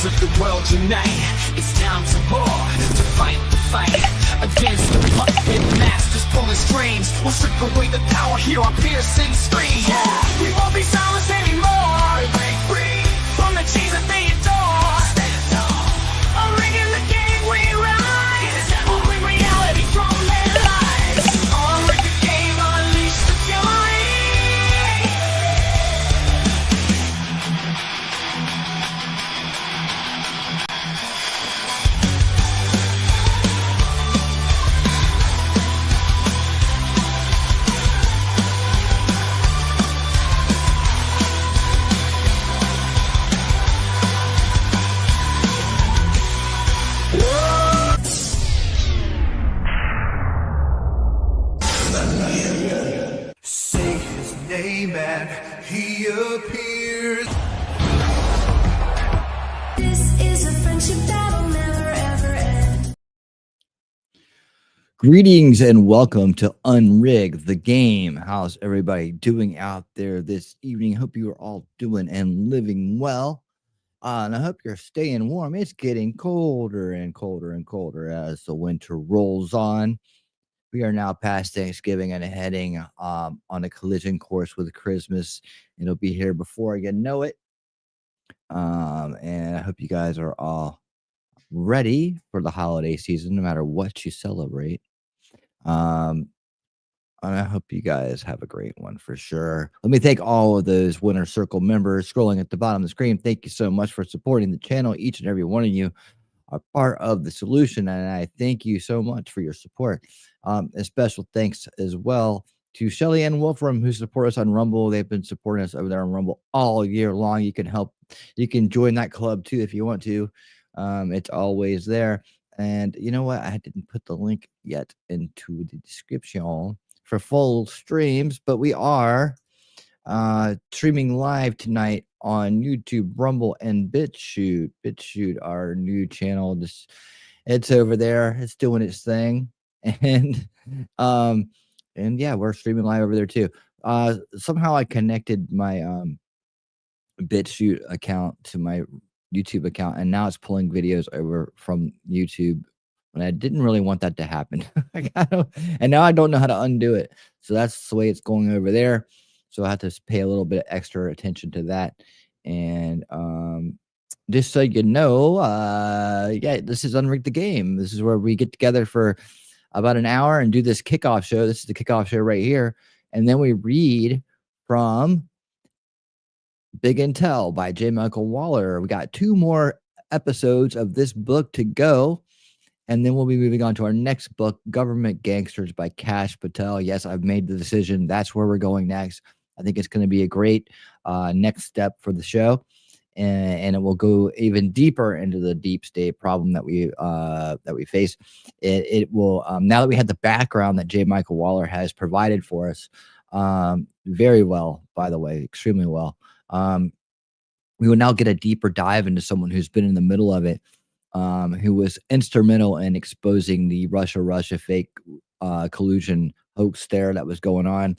Warriors of the world unite. It's time to war, to fight the fight against the puppet masters pulling strings. We'll strip away the power, hear our piercing screams. Yeah, we won't be silenced anymore. We break free from the chains that they adore. Stand tall, unrigging the game we rise. We'll bring reality from their lies. Unrig the game, unleash the fury. Say his name and he appears. This is a friendship that'll never ever end. Greetings and welcome to Unrig the Game. How's everybody doing out there this evening? Hope you are all doing and living well. And I hope you're staying warm. It's getting colder and colder and colder as the winter rolls on. We are now past Thanksgiving and heading on a collision course with Christmas. It'll be here before you know it. And I hope you guys are all ready for the holiday season, no matter what you celebrate. And I hope you guys have a great one for sure. Let me thank all of those Winner Circle members scrolling at the bottom of the screen. Thank you so much for supporting the channel. Each and every one of you are part of the solution, and I thank you so much for your support. A special thanks as well to Shelly and Wolfram, who support us on Rumble. They've been supporting us over there on Rumble all year long. You can join that club too if you want to. It's always there. And you know what? I didn't put the link yet into the description for full streams, but we are streaming live tonight on YouTube, Rumble, and BitChute. BitChute, our new channel, it's over there. It's doing its thing, and yeah, we're streaming live over there too. Somehow I connected my BitChute account to my YouTube account, and now it's pulling videos over from YouTube. And I didn't really want that to happen. And now I don't know how to undo it. So that's the way it's going over there. So I have to pay a little bit of extra attention to that. And just so you know, yeah, this is Unrig the Game. This is where we get together for about an hour and do this kickoff show. This is the kickoff show right here. And then we read from Big and Tell by J. Michael Waller. We got 2 more episodes of this book to go. And then we'll be moving on to our next book, Government Gangsters by Kash Patel. Yes, I've made the decision. That's where we're going next. I think it's going to be a great next step for the show. And it will go even deeper into the deep state problem that we face. It will, now that we have the background that J. Michael Waller has provided for us, very well, by the way, extremely well. We will now get a deeper dive into someone who's been in the middle of it, who was instrumental in exposing the Russia fake collusion hoax there that was going on.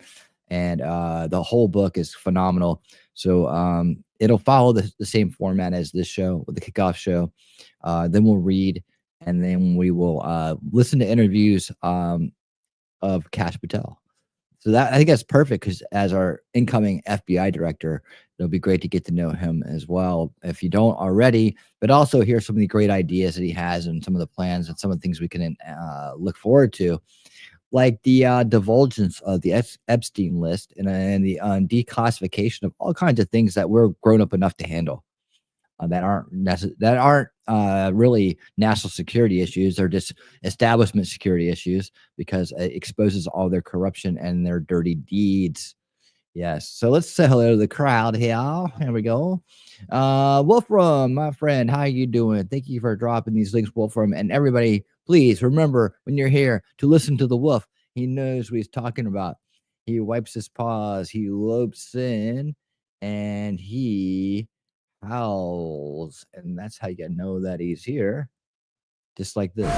And the whole book is phenomenal. So it'll follow the same format as this show, with the kickoff show. Then we'll read, and then we will listen to interviews of Kash Patel. So I think that's perfect, because as our incoming FBI director, it'll be great to get to know him as well, if you don't already, but also hear some of the great ideas that he has and some of the plans and some of the things we can look forward to, like the divulgence of the Epstein list and the declassification of all kinds of things that we're grown up enough to handle. That aren't really national security issues. They're just establishment security issues, because it exposes all their corruption and their dirty deeds. Yes. So let's say hello to the crowd here. Here we go. Wolfram, my friend, how you doing? Thank you for dropping these links, Wolfram. And everybody, please remember, when you're here, to listen to the wolf. He knows what he's talking about. He wipes his paws, he lopes in, and he howls, and that's how you know that he's here, just like this.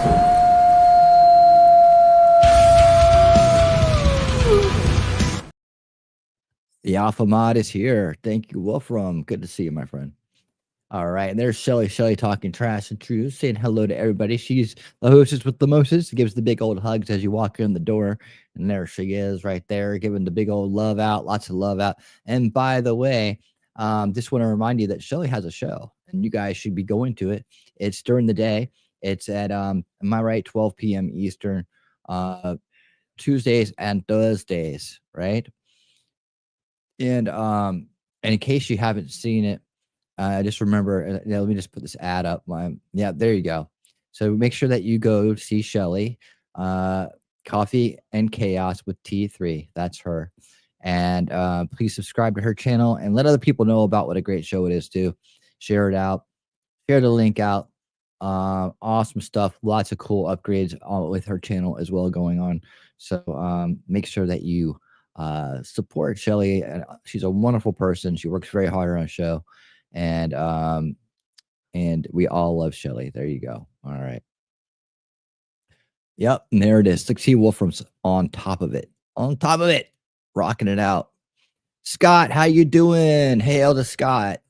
The Alpha Mod is here. Thank you, Wolfram. Good to see you, my friend. All right, and there's Shelly. Shelly talking trash and truth, saying hello to everybody. She's the hostess with the mostest. Gives the big old hugs as you walk in the door, and there she is, right there, giving the big old love out, lots of love out. And by the way, just want to remind you that Shelly has a show, and you guys should be going to it. It's during the day. It's at am I right, 12 p.m. Eastern, Tuesdays and Thursdays, right? And in case you haven't seen it, just remember, let me just put this ad up. Yeah, there you go. So make sure that you go see Shelly, uh, Coffee and Chaos with T3. That's her. And please subscribe to her channel and let other people know about what a great show it is too. Share it out. Share the link out. Awesome stuff. Lots of cool upgrades with her channel as well going on. So make sure that you support Shelly. She's a wonderful person. She works very hard on her show, and we all love Shelly. There you go. All right. Yep, and there it is. 6T Wolfram's on top of it. On top of it. Rocking it out. Scott, how you doing? Hail to Scott.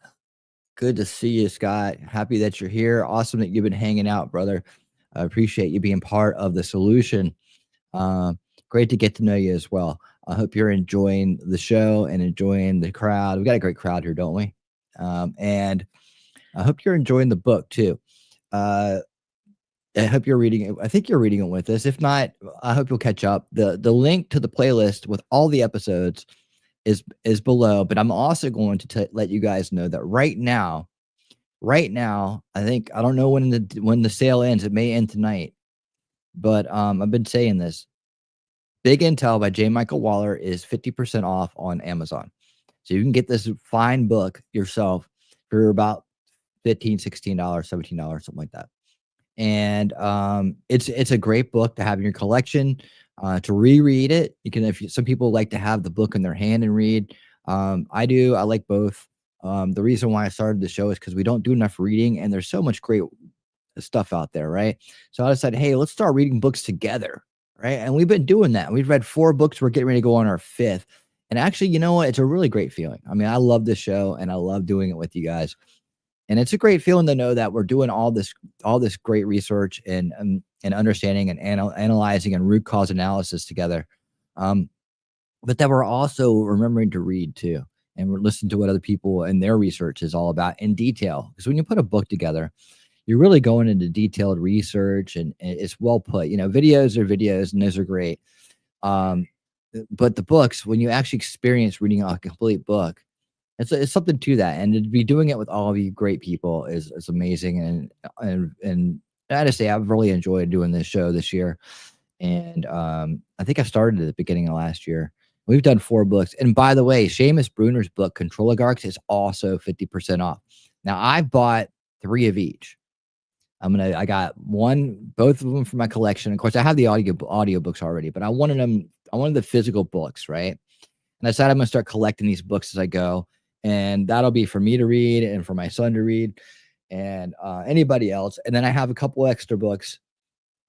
Good to see you, Scott. Happy that you're here. Awesome that you've been hanging out, brother. I appreciate you being part of the solution. Great to get to know you as well. I hope you're enjoying the show and enjoying the crowd. We got a great crowd here, don't we? And I hope you're enjoying the book too. I hope you're reading it. I think you're reading it with us. If not, I hope you'll catch up. The link to the playlist with all the episodes is below, but I'm also going to let you guys know that right now, I think, I don't know when the sale ends. It may end tonight, but I've been saying this. Big Intel by J. Michael Waller is 50% off on Amazon. So you can get this fine book yourself for about $15, $16, $17, something like that. And it's a great book to have in your collection, to reread it. You can, some people like to have the book in their hand and read. I do. I like both. The reason why I started the show is because we don't do enough reading, and there's so much great stuff out there, right? So I decided, hey, let's start reading books together, right? And we've been doing that. We've read 4 books. We're getting ready to go on our 5th. And actually, you know what? It's a really great feeling. I mean, I love this show, and I love doing it with you guys. And it's a great feeling to know that we're doing all this great research and understanding and analyzing and root cause analysis together. But that we're also remembering to read too, and we're listening to what other people and their research is all about in detail. Because when you put a book together, you're really going into detailed research, and it's well put. You know, videos are videos, and those are great. But the books, when you actually experience reading a complete book, it's something to that, and to be doing it with all of you great people is amazing. And I gotta say, I've really enjoyed doing this show this year, and I think I started at the beginning of last year. We've done 4 books, and by the way, Seamus Bruner's book Control Oligarchs is also 50% off. Now I've bought 3 of each. I got both of them for my collection. Of course, I have the audiobooks already, but I wanted the physical books, right? And I decided I'm gonna start collecting these books as I go. And that'll be for me to read and for my son to read, and anybody else. And then I have a couple extra books.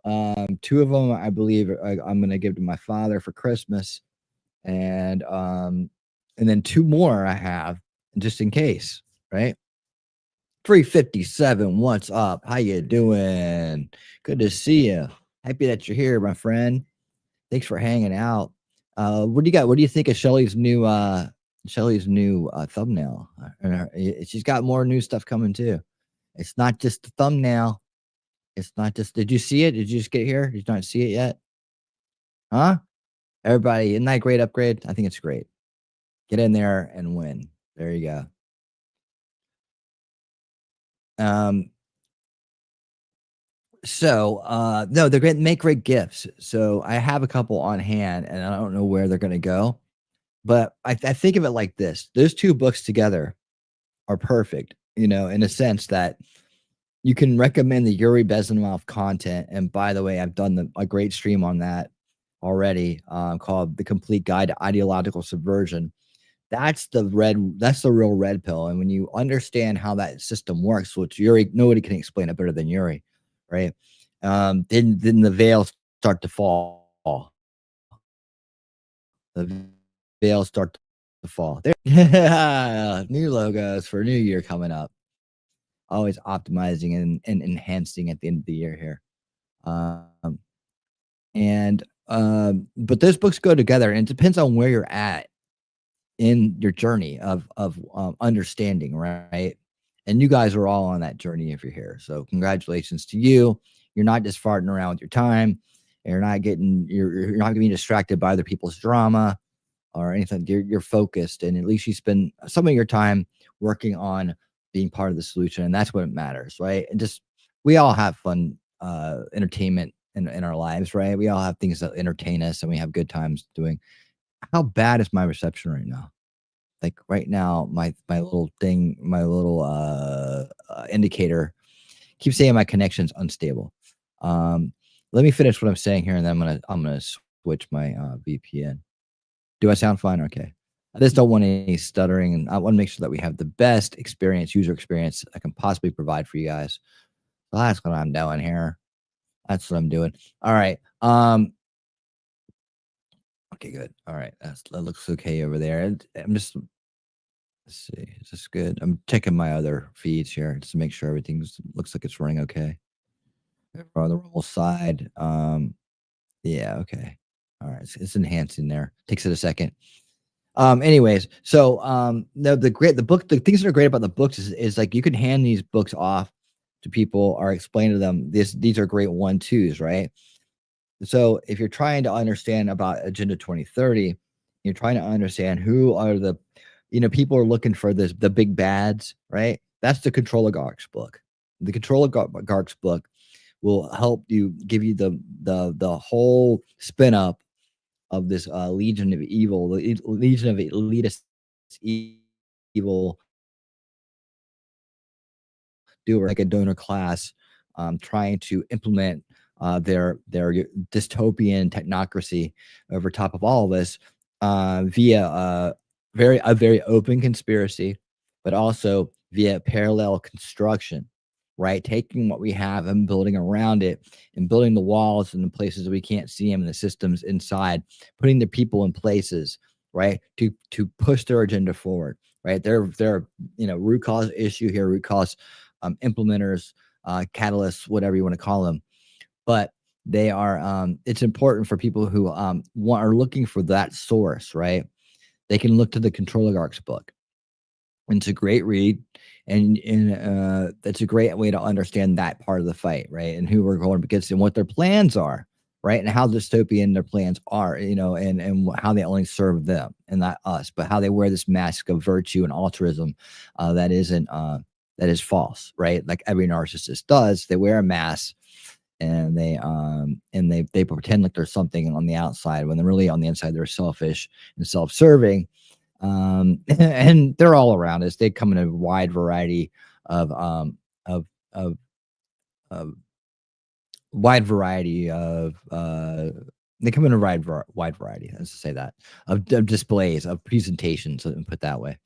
2 of them, I believe, I'm going to give to my father for Christmas. And then 2 more I have just in case, right? 357, what's up? How you doing? Good to see you. Happy that you're here, my friend. Thanks for hanging out. What do you got? What do you think of Shelly's new thumbnail? She's got more new stuff coming too. It's not just the thumbnail. It's not just. Did you see it? Did you just get here? Did you not see it yet? Huh? Everybody, isn't that a great upgrade? I think it's great. Get in there and win. There you go. So no, they're going to make great gifts. So I have a couple on hand, and I don't know where they're going to go. But I think of it like this. Those 2 books together are perfect, in a sense that you can recommend the Yuri Bezmenov content. And by the way, I've done a great stream on that already, called The Complete Guide to Ideological Subversion. That's the real red pill. And when you understand how that system works, which nobody can explain it better than Yuri, right? Then the veils start to fall. The start to fall. There, new logos for New Year coming up. always optimizing and enhancing at the end of the year here. Um, but those books go together, and it depends on where you're at in your journey of understanding, right? And you guys are all on that journey if you're here. So congratulations to you. You're not just farting around with your time. You're not getting distracted by other people's drama or anything. You're focused, and at least you spend some of your time working on being part of the solution, and that's what matters, right? And just we all have fun entertainment in our lives, right? We all have things that entertain us, and we have good times doing. How bad is my reception right now? Like right now, my little thing, my little indicator keeps saying my connection's unstable. Um, Let me finish what I'm saying here, and then I'm gonna switch my VPN. Do I sound fine? Okay. I just don't want any stuttering, and I want to make sure that we have the best user experience I can possibly provide for you guys. So that's what I'm doing here. That's what I'm doing. All right. Okay, good. All right. That looks okay over there. I'm just let's see. Is this good? I'm checking my other feeds here just to make sure everything looks like it's running okay. On the roll side. Yeah, okay. All right. It's enhancing there. Takes it a second. Anyways, so the things that are great about the books is like you can hand these books off to people or explain to them these are great 1-2s, right? So if you're trying to understand about Agenda 2030, you're trying to understand who are people are looking for the big bads, right? That's the Control Oligarchs book. The Control Oligarchs book will help you give you the whole spin up of this legion of evil, the legion of elitist evil doer, like a donor class, trying to implement their dystopian technocracy over top of all of this via a very open conspiracy, but also via parallel construction, right? Taking what we have and building around it, and building the walls in the places that we can't see them, and the systems inside, putting the people in places, right, to push their agenda forward, right? They're root cause issue here, root cause implementers, catalysts, whatever you want to call them. But they are it's important for people who are looking for that source, right? They can look to the Control Oligarchs book. It's a great read, and that's a great way to understand that part of the fight, right? And who we're going against and what their plans are, right? And how dystopian their plans are, and how they only serve them and not us, but how they wear this mask of virtue and altruism that is false, right? Like every narcissist does. They wear a mask, and they pretend like there's something on the outside when they're really on the inside they're selfish and self-serving. And they're all around us. They come in a wide variety of of of of wide variety of they come in a wide variety, let's just say that, of displays, of presentations, and put that way.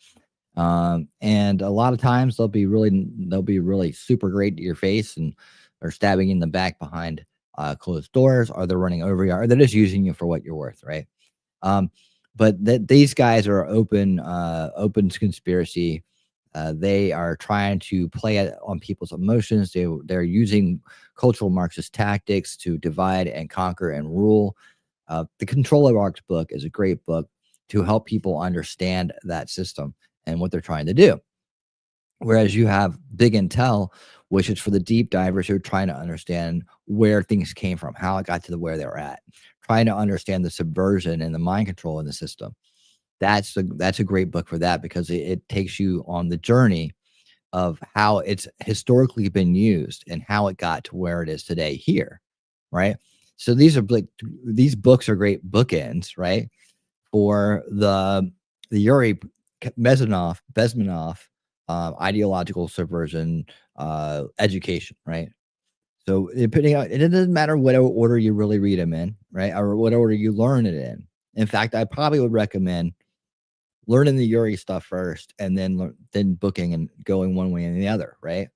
And a lot of times they'll be really super great to your face, and or stabbing you in the back behind closed doors, or they're running over you, or they're just using you for what you're worth, right? But these guys are open conspiracy. They are trying to play on people's emotions. They're using cultural Marxist tactics to divide and conquer and rule. The Control Oligarchs book is a great book to help people understand that system and what they're trying to do. Whereas you have Big Intel, which is for the deep divers who are trying to understand where things came from, how it got to where they're at, trying to understand the subversion and the mind control in the system. That's a great book for that, because it takes you on the journey of how it's historically been used and how it got to where it is today here, right? So these books are great bookends, right, for the Yuri Bezmenov ideological subversion education, right? So it doesn't matter what order you really read them in, right, or what order you learn it in. In fact, I probably would recommend learning the Yuri stuff first, and then booking and going one way and the other, right?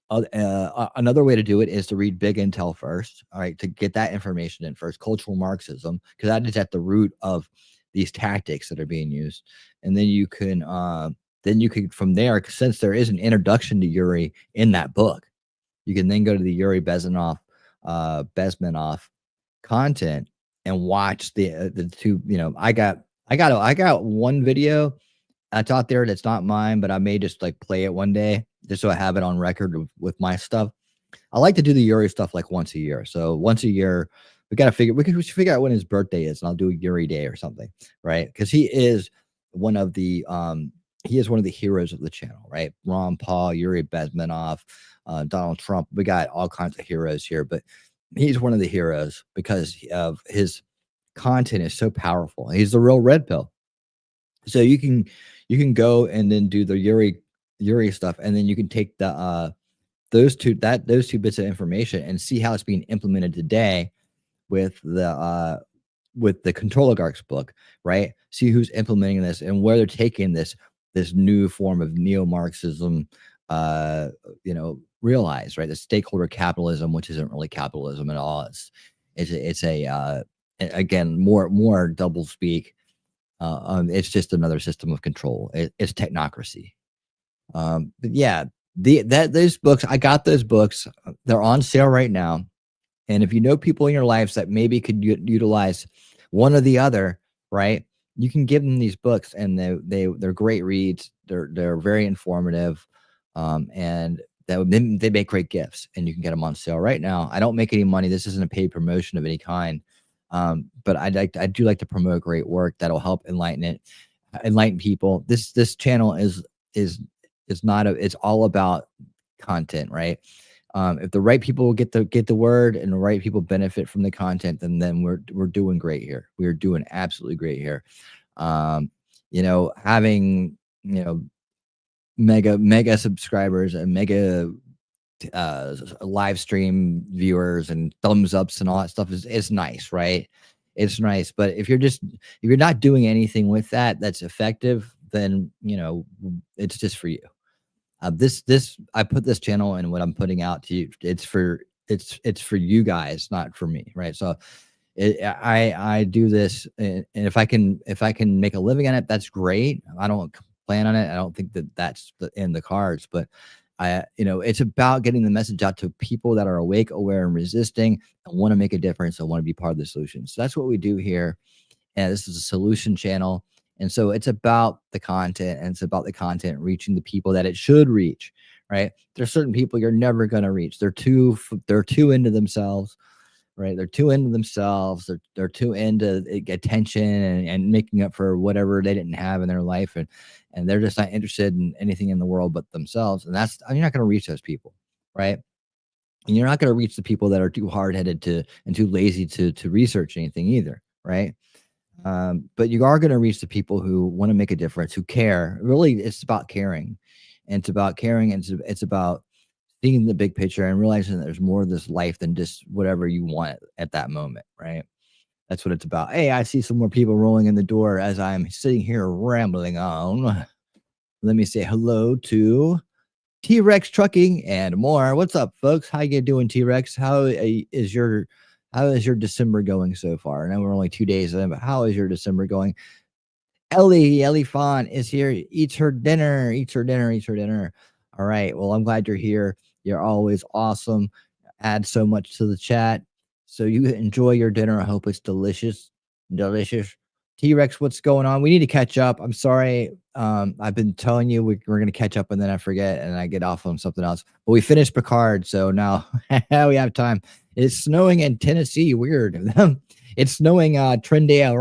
Another way to do it is to read Big Intel first, all right, to get that information in first, cultural Marxism, because that is at the root of these tactics that are being used. And then you can then you could from there, since there is an introduction to Yuri in that book, you can then go to the Yuri Bezmenov content and watch the two. I got one video that's out there that's not mine, but I may just like play it one day just so I have it on record with my stuff. I like to do the Yuri stuff like once a year. So once a year, we should figure out when his birthday is, and I'll do a Yuri Day or something, right? Because he is one of the heroes of the channel, right? Ron Paul, Yuri Bezmenov, Donald Trump. We got all kinds of heroes here, but he's one of the heroes because of his content is so powerful. He's the real red pill. So you can go and then do the Yuri stuff, and then you can take the those two bits of information and see how it's being implemented today with the Control Oligarchs book, right? See who's implementing this and where they're taking this new form of neo-Marxism, realize, right? The stakeholder capitalism, which isn't really capitalism at all. It's a again, more double speak. It's just another system of control. It's technocracy. But yeah, those books, I got those books. They're on sale right now. And if you know people in your lives that maybe could utilize one or the other, right? You can give them these books, and they're great reads. They're very informative, and they make great gifts. And you can get them on sale right now. I don't make any money. This isn't a paid promotion of any kind, but I do like to promote great work that'll help enlighten people. This channel is not it's all about content, right? If the right people get the word and the right people benefit from the content, then we're doing great here. We are doing absolutely great here. Having mega subscribers and mega live stream viewers and thumbs ups and all that stuff is nice, right? It's nice, but if you're not doing anything with that's effective, then it's just for you. I put this channel and what I'm putting out to you, it's for you guys, not for me, right? So I do this, and if I can make a living on it, that's great. I don't plan on it. I don't think that's in the cards, but it's about getting the message out to people that are awake, aware, and resisting, and want to make a difference and want to be part of the solution. So that's what we do here. And this is a solution channel. And so it's about the content, and it's about the content reaching the people that it should reach, right? There's certain people you're never going to reach. They're too into themselves, right? They're too into themselves. They're too into attention and making up for whatever they didn't have in their life. And they're just not interested in anything in the world but themselves. And you're not going to reach those people, right? And you're not going to reach the people that are too hard-headed and too lazy to research anything either, right? But you are going to reach the people who want to make a difference, who care. Really, it's about caring, and it's about caring, and it's about seeing the big picture and realizing that there's more of this life than just whatever you want at that moment, right? That's what it's about. Hey, I see some more people rolling in the door as I'm sitting here rambling on. Let me say hello to T-Rex Trucking and more. What's up, folks? How you doing, T-Rex? How is your December going so far? I know we're only 2 days in, but how is your December going? Ellie Fawn is here. Eats her dinner. All right. Well, I'm glad you're here. You're always awesome. Add so much to the chat. So you enjoy your dinner. I hope it's delicious. T-Rex, what's going on? We need to catch up. I'm sorry. I've been telling you we're going to catch up, and then I forget and I get off on something else. But we finished Picard, so now we have time. It's snowing in Tennessee. Weird. It's snowing Trinidad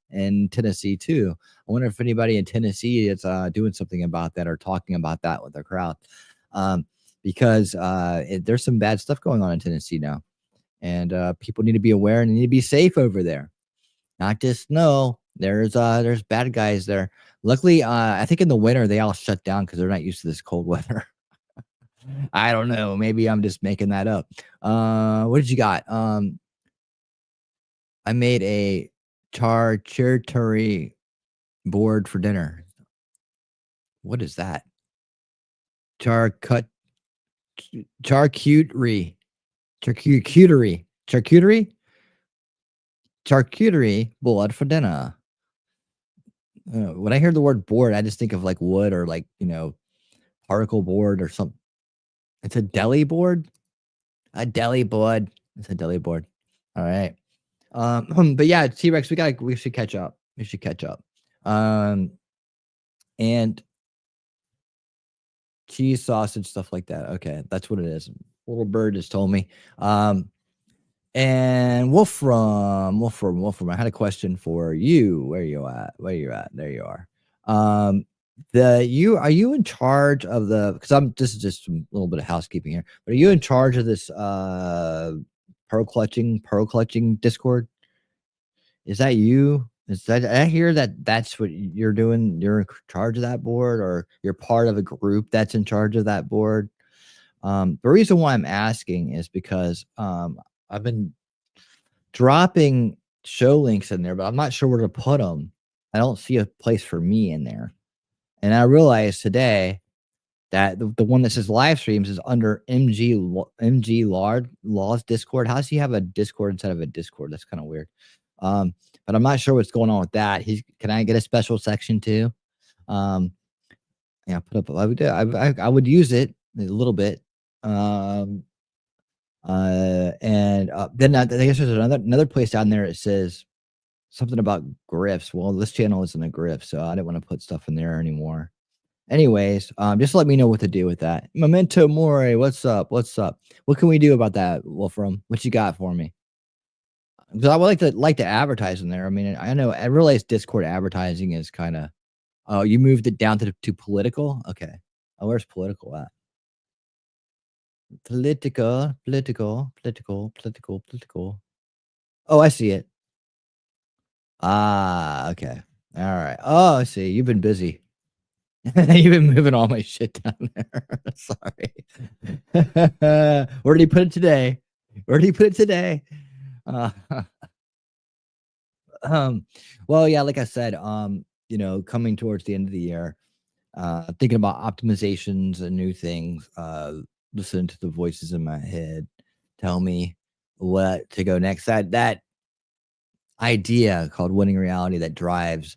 in Tennessee too. I wonder if anybody in Tennessee is doing something about that or talking about that with their crowd, because there's some bad stuff going on in Tennessee now, and people need to be aware and need to be safe over there. Not just snow. There's bad guys there. Luckily, I think in the winter they all shut down because they're not used to this cold weather. I don't know. Maybe I'm just making that up. What did you got? I made a charcuterie board for dinner. What is that? Charcuterie board for dinner. when I hear the word board, I just think of like wood or like, particle board or something. It's a deli board. A deli board. It's a deli board. All right. But yeah, T-Rex, we should catch up. We should catch up. And cheese, sausage, stuff like that. Okay, that's what it is. Little bird just told me. And Wolfram, I had a question for you. Where you at? Where you at? There you are. Are you in charge of this is just a little bit of housekeeping here, but are you in charge of this pearl clutching Discord? Is that you? Did I hear that's what you're doing? You're in charge of that board, or you're part of a group that's in charge of that board? The reason why I'm asking is because I've been dropping show links in there, but I'm not sure where to put them. I don't see a place for me in there. And I realized today that the one that says live streams is under MG Law's Discord. How does he have a Discord instead of a Discord? That's kind of weird. But I'm not sure what's going on with that. Can I get a special section too? Yeah, I would use it a little bit. And then I guess there's another place down there. It says something about griffs. Well, this channel isn't a griff, so I didn't want to put stuff in there anymore. Anyways, just let me know what to do with that. Memento Mori, what's up? What's up? What can we do about that, Wolfram? What you got for me? Because I would like to advertise in there. I mean, I realize Discord advertising is kind of. Oh, you moved it down to political. Okay. Oh, where's political at? Political. Oh, I see it. Ah, okay. All right. Oh, I see. You've been busy. You've been moving all my shit down there. Sorry. Where did he put it today? Well, yeah, like I said, coming towards the end of the year, thinking about optimizations and new things, listening to the voices in my head tell me what to go next. That idea called winning reality that drives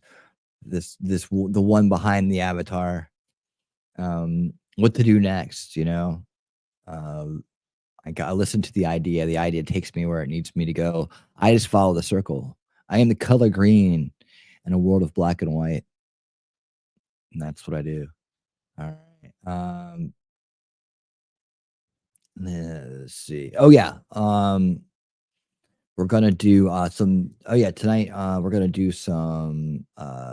the one behind the avatar, what to do next, I listen to the idea takes me where it needs me to go. I just follow the circle. I am the color green in a world of black and white, and that's what I do. All right. Let's see. Oh yeah. We're gonna do tonight we're gonna do some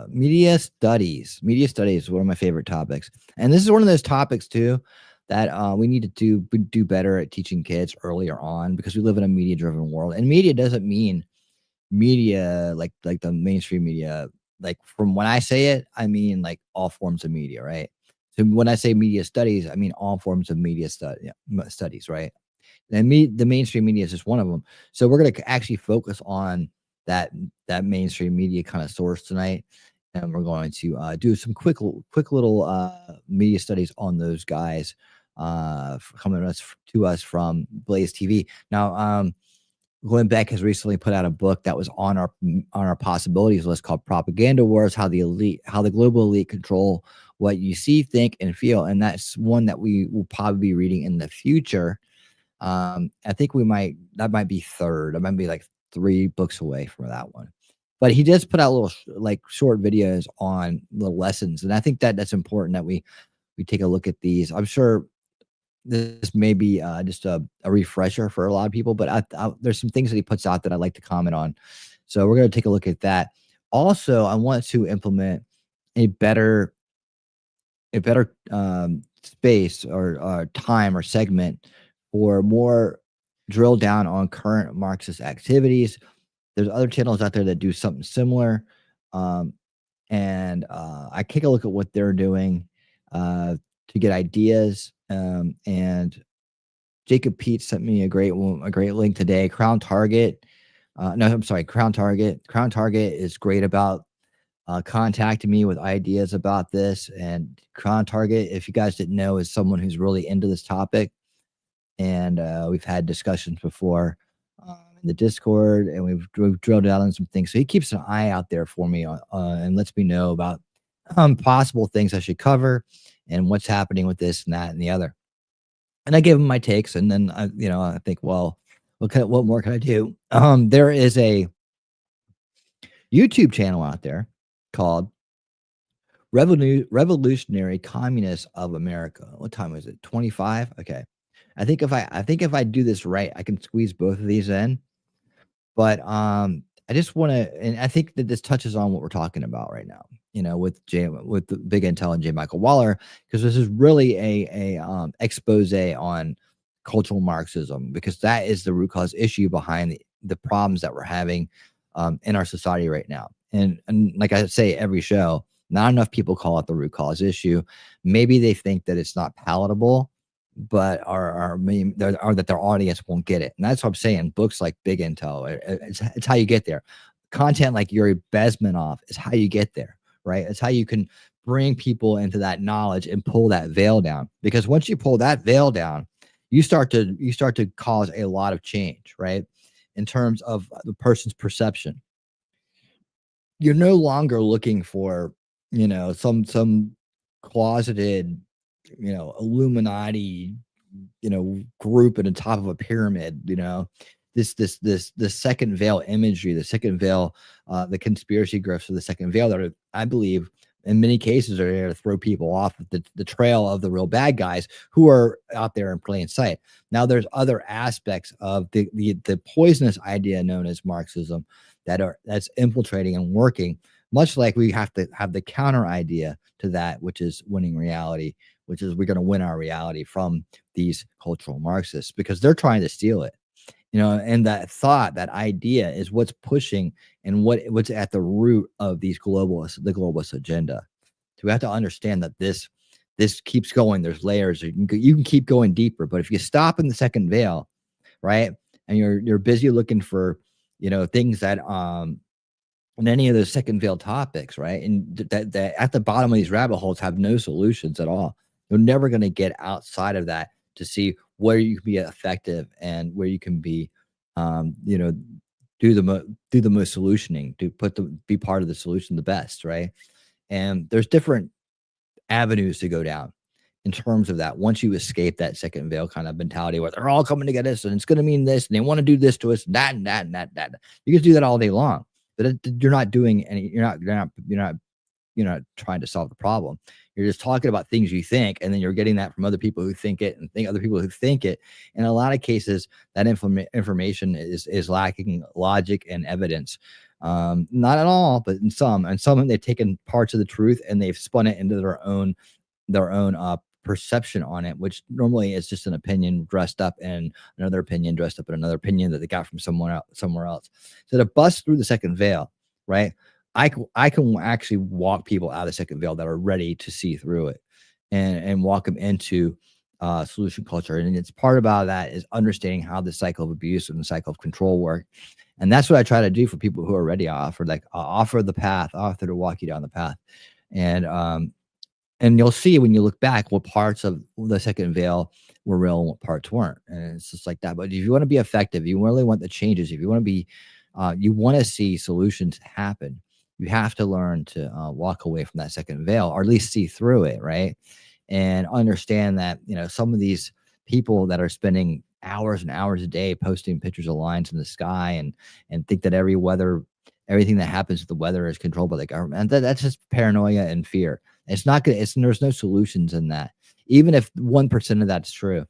media studies. Media studies is one of my favorite topics. And this is one of those topics too that we need to do better at teaching kids earlier on, because we live in a media driven world. And media doesn't mean media like the mainstream media. Like, from when I say it, I mean like all forms of media, right? So when I say media studies, I mean all forms of media studies, right? And the mainstream media is just one of them. So we're going to actually focus on that mainstream media kind of source tonight, and we're going to do some quick little media studies on those guys coming to us from Blaze TV. Now, Glenn Beck has recently put out a book that was on our possibilities list called Propaganda Wars: How the Global Elite Control What You See, Think, and Feel. And that's one that we will probably be reading in the future. I think that might be third. I might be like 3 books away from that one. But he does put out little short videos on the lessons, and I think that's important that we take a look at these. I'm sure this may be just a refresher for a lot of people, but there's some things that he puts out that I'd like to comment on. So we're going to take a look at that. Also, I want to implement a better space or time or segment for more drill down on current Marxist activities. There's other channels out there that do something similar. And I take a look at what they're doing to get ideas. And Jacob Pete sent me a great link today. Crown Target. Crown Target. Crown Target is great about contacting me with ideas about this. And Crown Target, if you guys didn't know, is someone who's really into this topic. And we've had discussions before. in the Discord, and we've drilled down on some things. So he keeps an eye out there for me and lets me know about possible things I should cover and what's happening with this and that and the other. And I give him my takes, and then I think, well, what more can I do? There is a YouTube channel out there called Revolutionary Communists of America. What time is it? 25? Okay. I think if I do this right, I can squeeze both of these in. But I just want to, and I think that this touches on what we're talking about right now, with the Big Intel and J. Michael Waller, because this is really a expose on cultural Marxism, because that is the root cause issue behind the problems that we're having in our society right now. And like I say every show, not enough people call it the root cause issue. Maybe they think that it's not palatable, but that their audience won't get it. And that's what I'm saying. Books like Big Intel, it's how you get there. Content like Yuri Bezmenov is how you get there, right? It's how you can bring people into that knowledge and pull that veil down. Because once you pull that veil down, you start to cause a lot of change, right? In terms of the person's perception. You're no longer looking for, some closeted, Illuminati, group at the top of a pyramid, this second veil imagery, the second veil, the conspiracy grifts of the second veil that I believe in many cases are there to throw people off the trail of the real bad guys who are out there in plain sight. Now there's other aspects of the poisonous idea known as Marxism that's infiltrating and working, much like we have to have the counter idea to that, which is winning reality, which is we're going to win our reality from these cultural Marxists because they're trying to steal it. And that thought, that idea is what's pushing and what's at the root of the globalist agenda. So we have to understand that this keeps going. There's layers. You can keep going deeper, but if you stop in the second veil, right, and you're busy looking for things that and any of those second veil topics, right, and that at the bottom of these rabbit holes have no solutions at all. You're never going to get outside of that to see where you can be effective and where you can be, do the most solutioning, be part of the solution the best, right? And there's different avenues to go down in terms of that. Once you escape that second veil kind of mentality where they're all coming to get us and it's going to mean this and they want to do this to us, that and that and that, that. You can do that all day long, but you're not doing any. You're not trying to solve the problem. You're just talking about things you think, and then you're getting that from other people who think it and other people who think it. In a lot of cases, that information is lacking logic and evidence. Not at all, but in some. And some they've taken parts of the truth and they've spun it into their own perception on it, which normally is just an opinion dressed up in another opinion, dressed up in another opinion that they got from somewhere else. So to bust through the second veil, right? I can actually walk people out of the second veil that are ready to see through it and walk them into solution culture. And it's part about that is understanding how the cycle of abuse and the cycle of control work. And that's what I try to do for people who are ready. Offer the path, offer to walk you down the path. And you'll see when you look back what parts of the second veil were real and what parts weren't. And it's just like that. But if you want to be effective, you really want the changes, if you want to be, you want to see solutions happen, you have to learn to walk away from that second veil, or at least see through it, right? And understand that, some of these people that are spending hours and hours a day posting pictures of lines in the sky and think that everything that happens with the weather is controlled by the government. And that's just paranoia and fear. It's not good. There's no solutions in that. Even if 1% of that's true,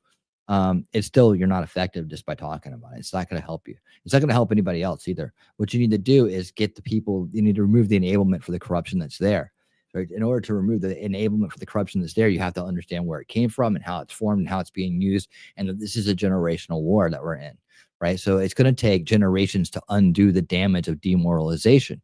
it's still, you're not effective just by talking about it. It's not going to help you. It's not going to help anybody else either. What you need to do is get the people, you need to remove the enablement for the corruption that's there. Right? In order to remove the enablement for the corruption that's there, you have to understand where it came from and how it's formed and how it's being used. And that this is a generational war that we're in, right? So it's going to take generations to undo the damage of demoralization.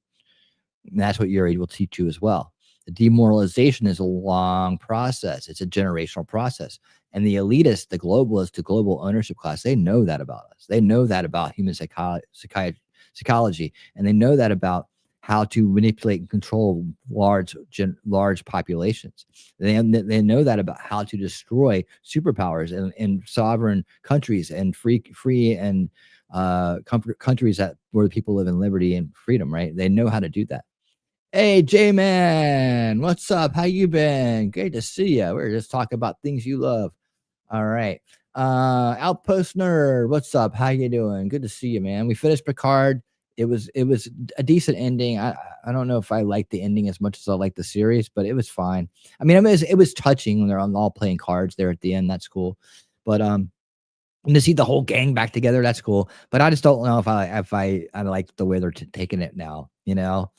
And that's what Yuri will teach you as well. The demoralization is a long process. It's a generational process. And the elitists, the globalists, the global ownership class, they know that about us. They know that about human psychology. And they know that about how to manipulate and control large populations. They know that about how to destroy superpowers and sovereign countries and free and countries that where people live in liberty and freedom, right? They know how to do that. Hey, J-Man, what's up? How you been? Great to see you. We're just talking about things you love. All right. Outpost Nerd, what's up? How you doing? Good to see you, man. We finished Picard. It was a decent ending. I don't know if I liked the ending as much as I liked the series, but it was fine. I mean, it was touching when they're all playing cards there at the end. That's cool. But and to see the whole gang back together, that's cool. But I just don't know if I like the way they're taking it now, you know.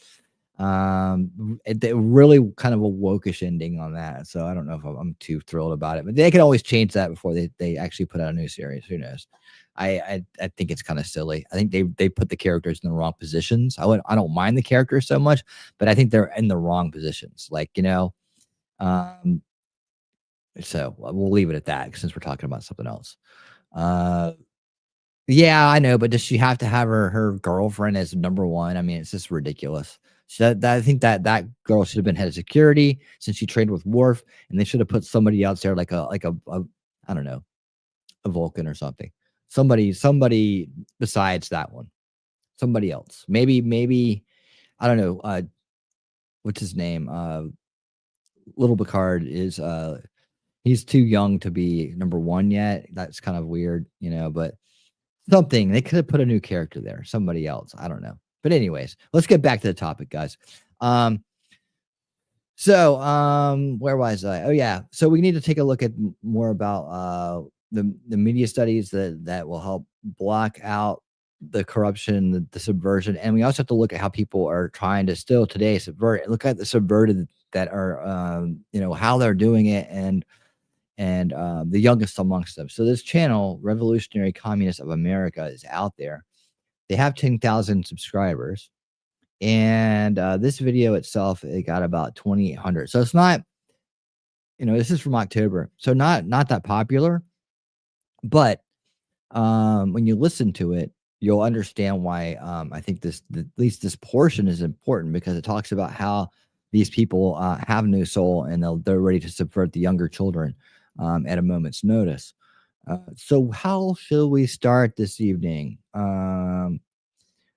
It really kind of a wokish ending on that, so I don't know if I'm too thrilled about it, but they can always change that before they actually put out a new series. Who knows? I think it's kind of silly. I think they put the characters in the wrong positions. I don't mind the characters so much, but I think they're in the wrong positions, like, you know. So we'll leave it at that since we're talking about something else. Yeah, I know, but does she have to have her girlfriend as number one? I mean, it's just ridiculous. So I think that girl should have been head of security since she trained with Worf, and they should have put somebody else there, like a I don't know, a Vulcan or something. Somebody besides that one. Somebody else. Maybe I don't know. What's his name? Little Picard is he's too young to be number one yet. That's kind of weird, you know, but something. They could have put a new character there, somebody else. I don't know. But anyways, let's get back to the topic, guys. So where was I? Oh yeah. So we need to take a look at more about the media studies that will help block out the corruption, the subversion, and we also have to look at how people are trying to still today subvert. Look at the subverted that are you know, how they're doing it, and the youngest amongst them. So this channel, Revolutionary Communists of America, is out there. They have 10,000 subscribers, and this video itself, it got about 2,800. So it's not, you know, this is from October, so not that popular. But when you listen to it, you'll understand why I think at least this portion is important, because it talks about how these people have no soul, and they're ready to subvert the younger children at a moment's notice. So how shall we start this evening?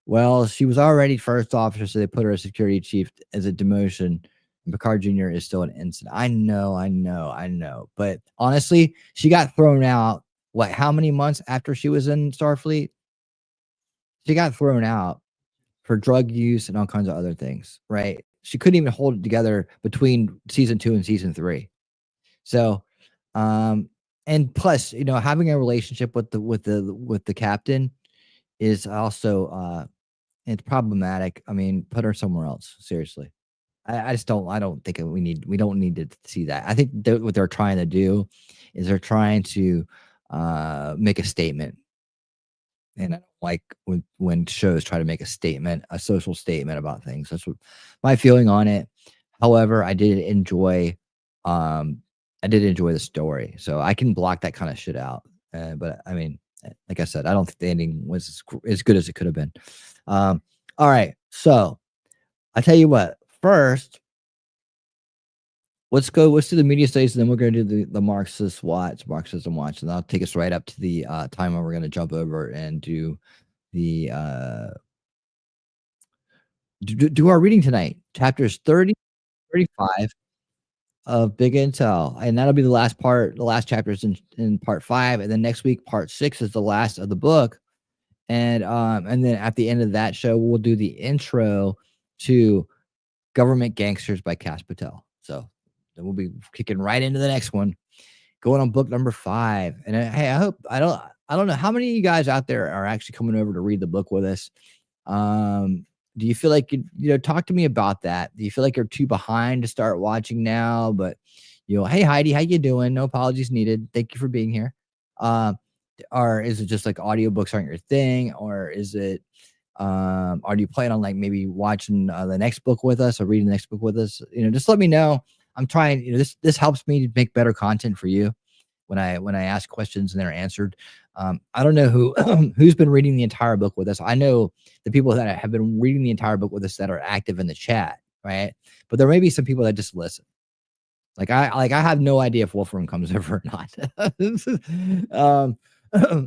Well, she was already first officer, so they put her as security chief as a demotion. And Picard Jr. is still an ensign. I know. But honestly, she got thrown out, what, how many months after she was in Starfleet? She got thrown out for drug use and all kinds of other things, right? She couldn't even hold it together between season 2 and season 3. So, and plus, you know, having a relationship with the captain is also it's problematic. I mean, put her somewhere else. Seriously, I just don't. I don't think we don't need to see that. I think what they're trying to do is they're trying to make a statement, and I don't like when shows try to make a statement, a social statement about things. That's what my feeling on it. However, I did enjoy the story, so I can block that kind of shit out. But I mean, like I said, I don't think the ending was as good as it could have been. All right, so I tell you what. First, let's do the media studies, and then we're going to do the Marxism watch, and that'll take us right up to the time when we're going to jump over and do the do our reading tonight, chapters 30-35 of Big Intel, and that'll be the last chapters in part 5, and then next week part 6 is the last of the book, and then at the end of that show we'll do the intro to Government Gangsters by Cash Patel. So then we'll be kicking right into the next one, going on book number 5. And hey, I don't know how many of you guys out there are actually coming over to read the book with us. Do you feel like you know, talk to me about that? Do you feel like you're too behind to start watching now? But you know, hey Heidi, how you doing? No apologies needed. Thank you for being here. Or is it just like audiobooks aren't your thing, or is it or do you plan on like maybe watching the next book with us or reading the next book with us? You know, just let me know. I'm trying, you know, this helps me to make better content for you when I ask questions and they're answered. I don't know who's been reading the entire book with us. I know the people that have been reading the entire book with us that are active in the chat, right? But there may be some people that just listen. Like I have no idea if Wolfram comes over or not.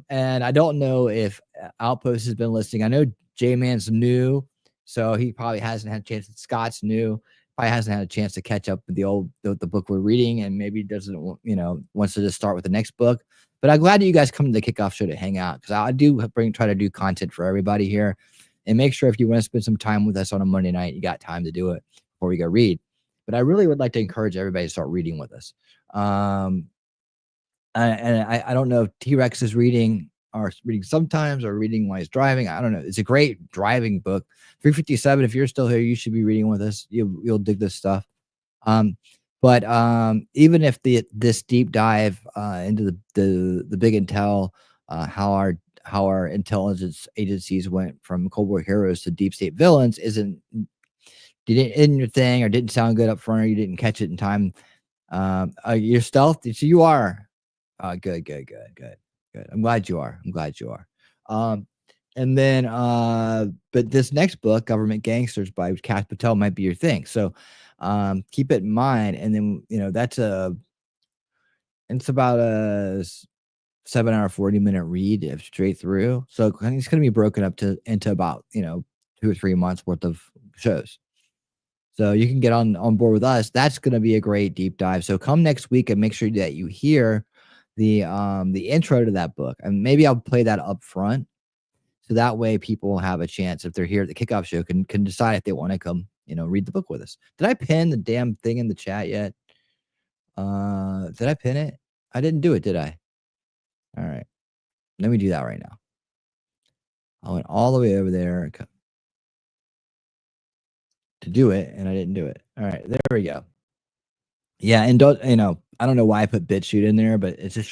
And I don't know if Outpost has been listening. I know J-Man's new, so he probably hasn't had a chance. Scott's new, probably hasn't had a chance to catch up with the book we're reading, and maybe doesn't wants to just start with the next book. But I'm glad that you guys come to the kickoff show to hang out, because I do try to do content for everybody here, and make sure if you want to spend some time with us on a Monday night, you got time to do it before we go read. But I really would like to encourage everybody to start reading with us. And I don't know if T-Rex is reading or reading sometimes or reading while he's driving. I don't know. It's a great driving book. 357, if you're still here, you should be reading with us. You'll dig this stuff. But even if this deep dive into the big intel, how our intelligence agencies went from Cold War heroes to deep state villains isn't your thing, or didn't sound good up front, or you didn't catch it in time. Your stealth, so you are. Good. I'm glad you are. And then, but this next book, Government Gangsters by Kath Patel, might be your thing. So, keep it in mind. And then, it's about a 7-hour, 40-minute read straight through. So I think it's going to be broken up into about, 2 or 3 months worth of shows. So you can get on board with us. That's going to be a great deep dive. So come next week and make sure that you hear the intro to that book, and maybe I'll play that up front, so that way people have a chance, if they're here at the kickoff show, can decide if they want to come, read the book with us. Did I pin the damn thing in the chat yet? Did I pin it? I didn't do it, did I? All right, let me do that right now. I went all the way over there to do it, and I didn't do it. All right, there we go. Yeah, and I don't know why I put BitChute in there, but it's just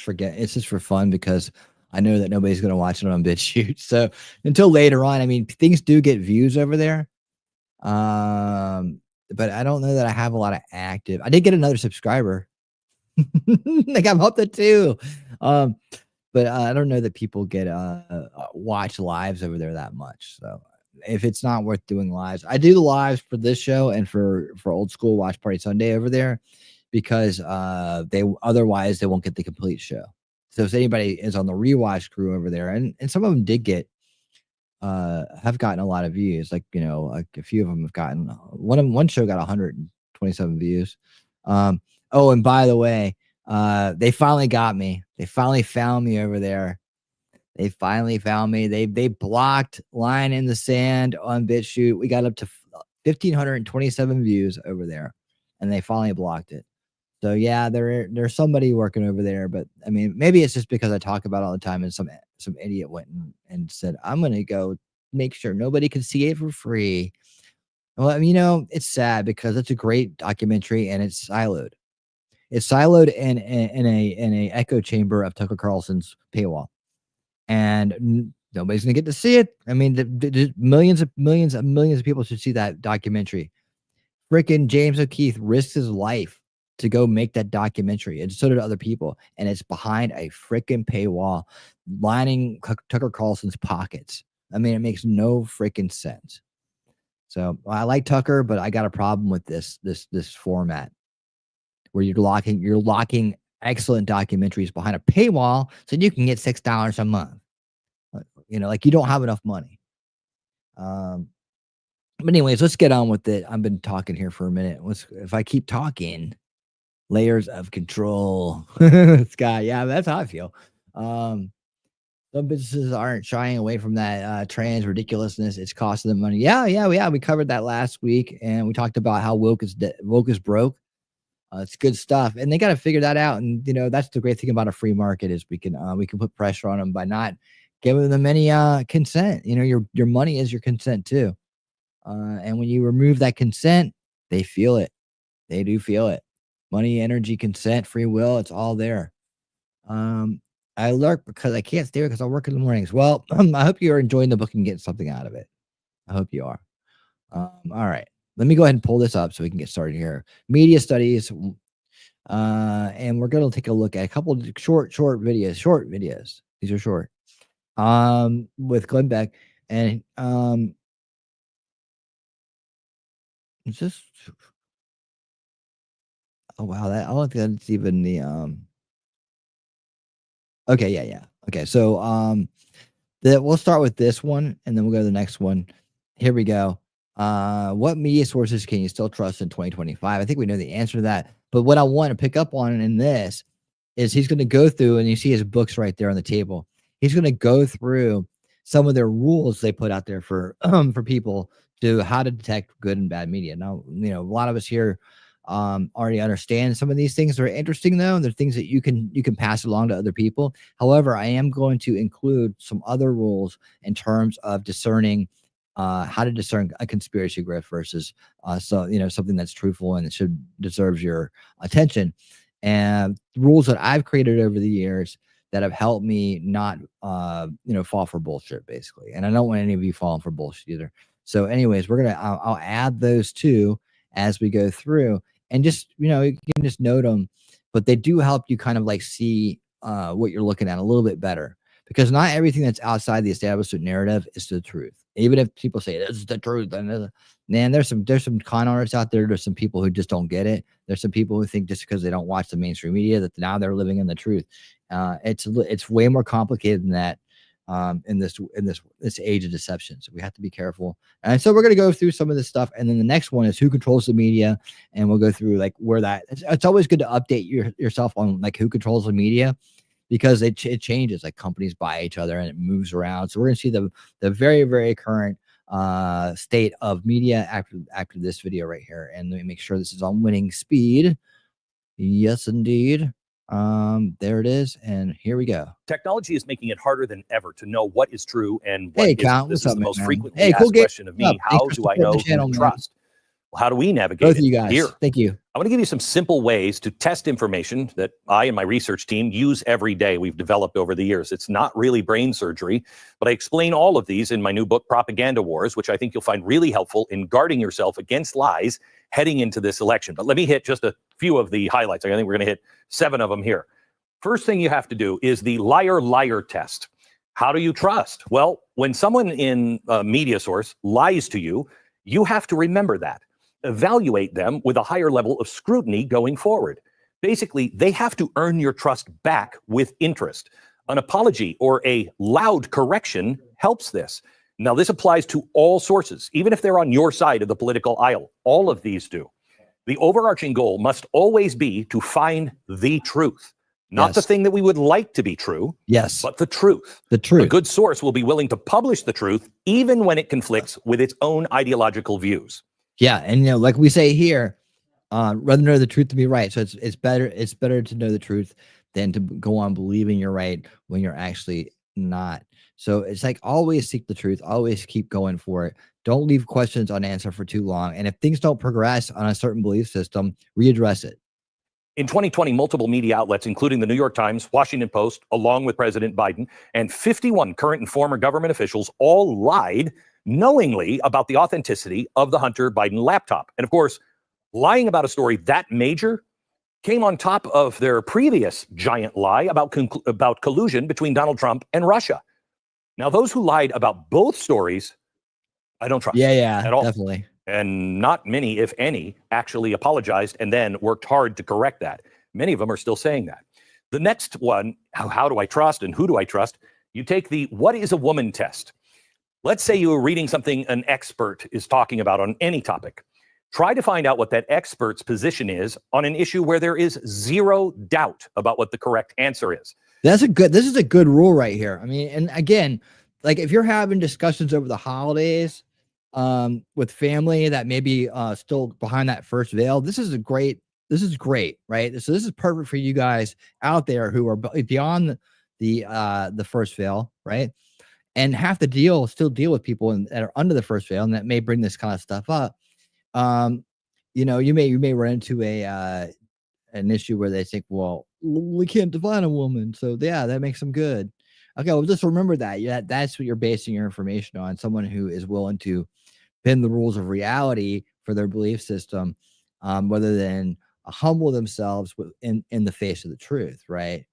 for fun, because I know that nobody's going to watch it on BitChute. So until later on, I mean, things do get views over there. But I don't know that I have a lot of active. I did get another subscriber. Like, I'm up to 2. But I don't know that people get watch lives over there that much. So if it's not worth doing lives, I do the lives for this show and for Old School Watch Party Sunday over there, because otherwise they won't get the complete show. So if anybody is on the rewatch crew over there, and some of them have gotten a lot of views, like a few of them have gotten one show got 127 views. Oh, and by the way, they finally got me. They finally found me over there. They finally found me. They blocked Line in the Sand on BitChute. We got up to 1,527 views over there, and they finally blocked it. So yeah, there's somebody working over there, but I mean, maybe it's just because I talk about it all the time, and some idiot went and said, I'm gonna go make sure nobody can see it for free. Well, I mean, it's sad, because it's a great documentary, and it's siloed. It's siloed in a echo chamber of Tucker Carlson's paywall, and nobody's gonna get to see it. I mean, the millions of people should see that documentary. Frickin' James O'Keefe risked his life to go make that documentary, and so did other people, and it's behind a frickin' paywall, lining Tucker Carlson's pockets. I mean, it makes no frickin' sense. So I like Tucker, but I got a problem with this format, where you're locking excellent documentaries behind a paywall so you can get $6 a month. Like you don't have enough money. But anyways, let's get on with it. I've been talking here for a minute. If I keep talking, layers of control. Scott, yeah, that's how I feel. Some businesses aren't shying away from that trans ridiculousness. It's costing them money. Yeah. We covered that last week, and we talked about how woke is broke. It's good stuff, and they got to figure that out. And that's the great thing about a free market, is we can put pressure on them by not giving them any consent. Your money is your consent too. And when you remove that consent, they feel it. They do feel it. Money, energy, consent, free will, it's all there. I lurk because I can't stay because I work in the mornings. Well, I hope you're enjoying the book and getting something out of it. I hope you are. All right. Let me go ahead and pull this up so we can get started here. Media studies. And we're going to take a look at a couple of short videos. These are short. With Glenn Beck. And it's just, oh wow, I don't think that's even the okay, yeah. Okay, so we'll start with this one, and then we'll go to the next one. Here we go. What media sources can you still trust in 2025? I think we know the answer to that. But what I want to pick up on in this is he's going to go through, and you see his books right there on the table. He's going to go through some of their rules they put out there for people to how to detect good and bad media. Now, a lot of us here already understand some of these things. Are interesting though, and they're things that you can pass along to other people. However, I am going to include some other rules in terms of discerning how to discern a conspiracy grift versus something that's truthful and it should deserves your attention. And rules that I've created over the years that have helped me not fall for bullshit, basically. And I don't want any of you falling for bullshit either. So anyways, I'll add those two as we go through, and just you can just note them, but they do help you kind of like see what you're looking at a little bit better, because not everything that's outside the established narrative is the truth. Even if people say this is the truth, and man, there's some con artists out there. There's some people who just don't get it. There's some people who think just because they don't watch the mainstream media that now they're living in the truth. It's way more complicated than that in this age of deception. So we have to be careful. And so we're going to go through some of this stuff, and then the next one is who controls the media, and we'll go through like where that. It's always good to update yourself on like who controls the media, because it changes. Like companies buy each other and it moves around. So we're going to see the very, very current state of media after this video right here. And let me make sure this is on winning speed. Yes, indeed. There it is, and here we go. Technology is making it harder than ever to know what is true and what isn't. Count, this what's is up, the most man? frequently Hey, asked cool question of me. Thanks How for do I supporting know the who channel, to man. trust? Well, how do we navigate Both it? of you guys. Here, Thank you. I'm going to give you some simple ways to test information that I and my research team use every day. We've developed over the years. It's not really brain surgery, but I explain all of these in my new book, Propaganda Wars, which I think you'll find really helpful in guarding yourself against lies heading into this election. But let me hit just a few of the highlights. I think we're going to hit 7 of them here. First thing you have to do is the liar-liar test. How do you trust? Well, when someone in a media source lies to you, you have to remember that. Evaluate them with a higher level of scrutiny going forward. Basically, they have to earn your trust back with interest. An apology or a loud correction helps this. Now, this applies to all sources, even if they're on your side of the political aisle. All of these do. The overarching goal must always be to find the truth. Not the thing that we would like to be true, but the truth. The truth. A good source will be willing to publish the truth, even when it conflicts with its own ideological views. Yeah, and like we say here, rather know the truth to be right. So it's better to know the truth than to go on believing you're right when you're actually not. So it's like always seek the truth, always keep going for it. Don't leave questions unanswered for too long. And if things don't progress on a certain belief system, readdress it. In 2020, multiple media outlets, including the New York Times, Washington Post, along with President Biden, and 51 current and former government officials all lied knowingly about the authenticity of the Hunter Biden laptop. And of course, lying about a story that major came on top of their previous giant lie about collusion between Donald Trump and Russia. Now, those who lied about both stories, I don't trust. At all. Definitely. And not many, if any, actually apologized and then worked hard to correct that. Many of them are still saying that. The next one, how do I trust and who do I trust? You take the what is a woman test. Let's say you were reading something an expert is talking about on any topic. Try to find out what that expert's position is on an issue where there is zero doubt about what the correct answer is. This is a good rule right here. I mean, and again, like if you're having discussions over the holidays, with family that may be still behind that first veil, this is great, right? So this is perfect for you guys out there who are beyond the first veil, right? And have to still deal with people that are under the first veil and that may bring this kind of stuff up. You may run into an issue where they think, well, we can't define a woman, so yeah, that makes them good. Okay, well, just remember that. That's what you're basing your information on. Someone who is willing to bend the rules of reality for their belief system, rather than humble themselves in the face of the truth, right?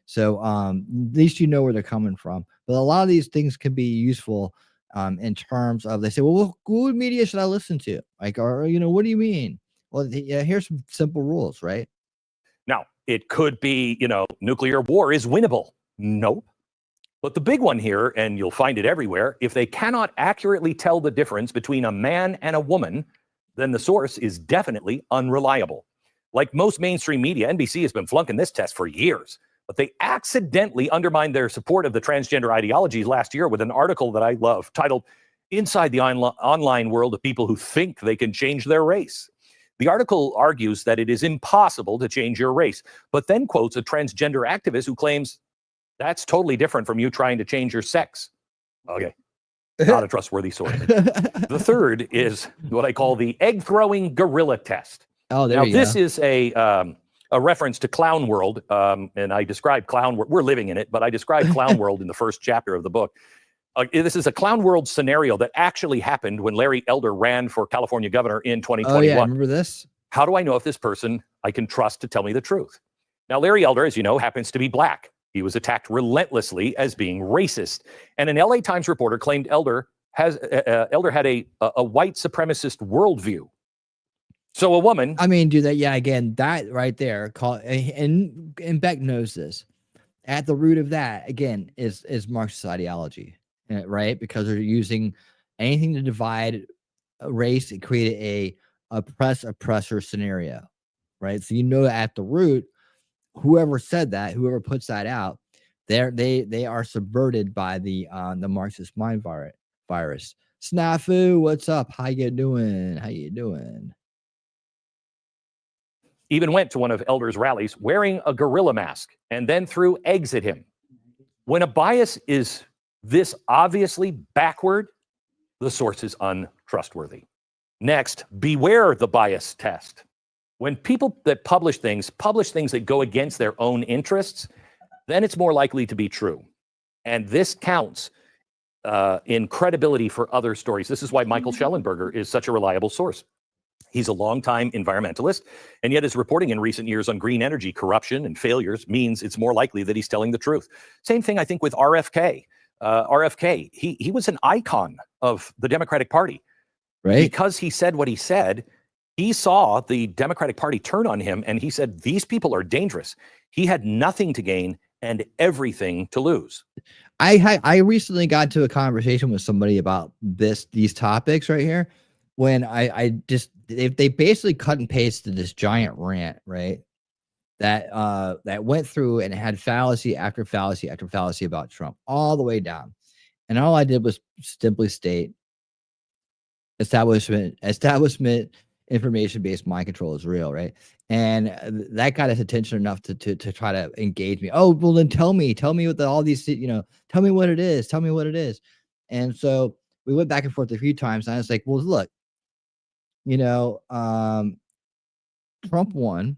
So at least you know where they're coming from. But a lot of these things can be useful in terms of, they say, well, what media should I listen to? Like, or, what do you mean? Well, here's some simple rules, right? Now, it could be, nuclear war is winnable. Nope. But the big one here, and you'll find it everywhere, if they cannot accurately tell the difference between a man and a woman, then the source is definitely unreliable. Like most mainstream media, NBC has been flunking this test for years, but they accidentally undermined their support of the transgender ideology last year with an article that I love titled "Inside the Online World of People Who Think They Can Change Their Race." The article argues that it is impossible to change your race, but then quotes a transgender activist who claims that's totally different from you trying to change your sex. Okay, not a trustworthy source. The third is what I call the egg-throwing gorilla test. Oh, there now, you go. this is a reference to Clown World, and I describe Clown World. We're living in it, but I describe Clown World in the first chapter of the book. This is a Clown World scenario that actually happened when Larry Elder ran for California governor in 2021. Oh, yeah, remember this? How do I know if this person I can trust to tell me the truth? Now, Larry Elder, as you know, happens to be black. He was attacked relentlessly as being racist. And an LA Times reporter claimed Elder had a white supremacist worldview. So a woman... I mean, dude, again, that right there, and Beck knows this. At the root of that, again, is Marxist ideology, right? Because they're using anything to divide a race and create a oppressor scenario, right? So at the root, whoever said that, whoever puts that out, they are subverted by the Marxist mind virus. Snafu, what's up? How you doing? Even went to one of Elder's rallies wearing a gorilla mask and then threw eggs at him. When a bias is this obviously backward, the source is untrustworthy. Next, beware the bias test. When people that publish things that go against their own interests, then it's more likely to be true. And this counts in credibility for other stories. This is why Michael Schellenberger is such a reliable source. He's a longtime environmentalist, and yet his reporting in recent years on green energy corruption and failures means it's more likely that he's telling the truth. Same thing, I think, with RFK. RFK, he was an icon of the Democratic Party. Right. Because he said what he said, he saw the Democratic Party turn on him, and he said, these people are dangerous. He had nothing to gain and everything to lose. I recently got to a conversation with somebody about these topics right here, when they basically cut and pasted this giant rant, right? That went through and had fallacy after fallacy after fallacy about Trump all the way down. And all I did was simply state establishment information-based mind control is real, right? And that got his attention enough to try to engage me. Oh, well, then tell me what all these, tell me what it is. And so we went back and forth a few times, and I was like, well, look, Trump won,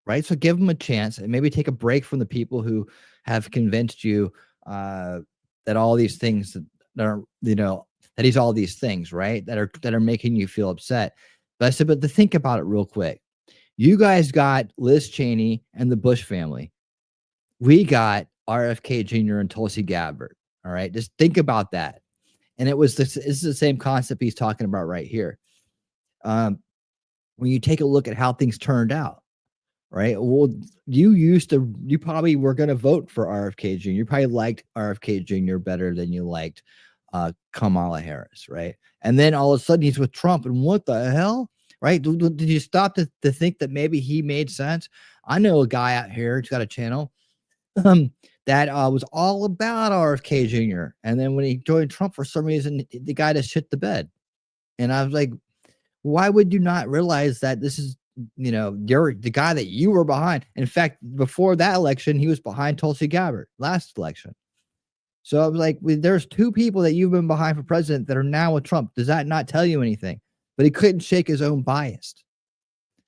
right? So give him a chance and maybe take a break from the people who have convinced you that all these things that are, that he's all these things, right? That are making you feel upset. But I said, but to think about it real quick, you guys got Liz Cheney and the Bush family. We got RFK Jr. and Tulsi Gabbard. All right. Just think about that. And this is the same concept he's talking about right here. When you take a look at how things turned out, right? Well, you probably were going to vote for RFK Jr. You probably liked RFK Jr. better than you liked Kamala Harris, right? And then all of a sudden he's with Trump, and what the hell, right? Did you stop to think that maybe he made sense? I know a guy out here who's got a channel that was all about RFK Jr. And then when he joined Trump, for some reason, the guy just shit the bed. And I was like, why would you not realize that this is, you're the guy that you were behind? In fact, before that election, he was behind Tulsi Gabbard last election. So I was like, there's two people that you've been behind for president that are now with Trump. Does that not tell you anything? But he couldn't shake his own bias.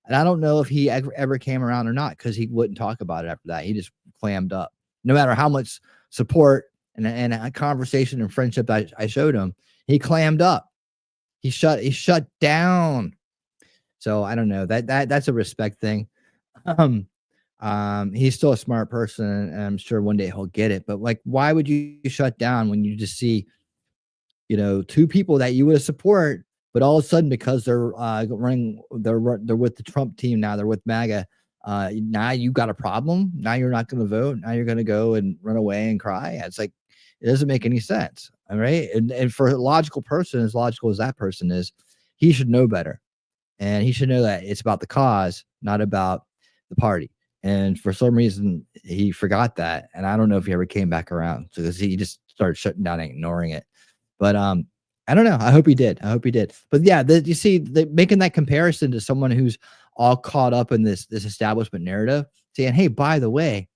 And I don't know if he ever came around or not, because he wouldn't talk about it after that. He just clammed up. No matter how much support and a conversation and friendship I showed him, he clammed up. He shut down. So I don't know, that's a respect thing. He's still a smart person, and I'm sure one day he'll get it. But like, why would you shut down when you just see, two people that you would support, but all of a sudden, because they're with the Trump team now, they're with MAGA. Now you got a problem. Now you're not going to vote. Now you're going to go and run away and cry. It's like, It doesn't make any sense. All right. And for a logical person, as logical as that person is, he should know better. And he should know that it's about the cause, not about the party. And for some reason, he forgot that. And I don't know if he ever came back around because he just started shutting down and ignoring it. But I don't know. I hope he did. I hope he did. But yeah, you see, making that comparison to someone who's all caught up in this establishment narrative, saying, hey, by the way,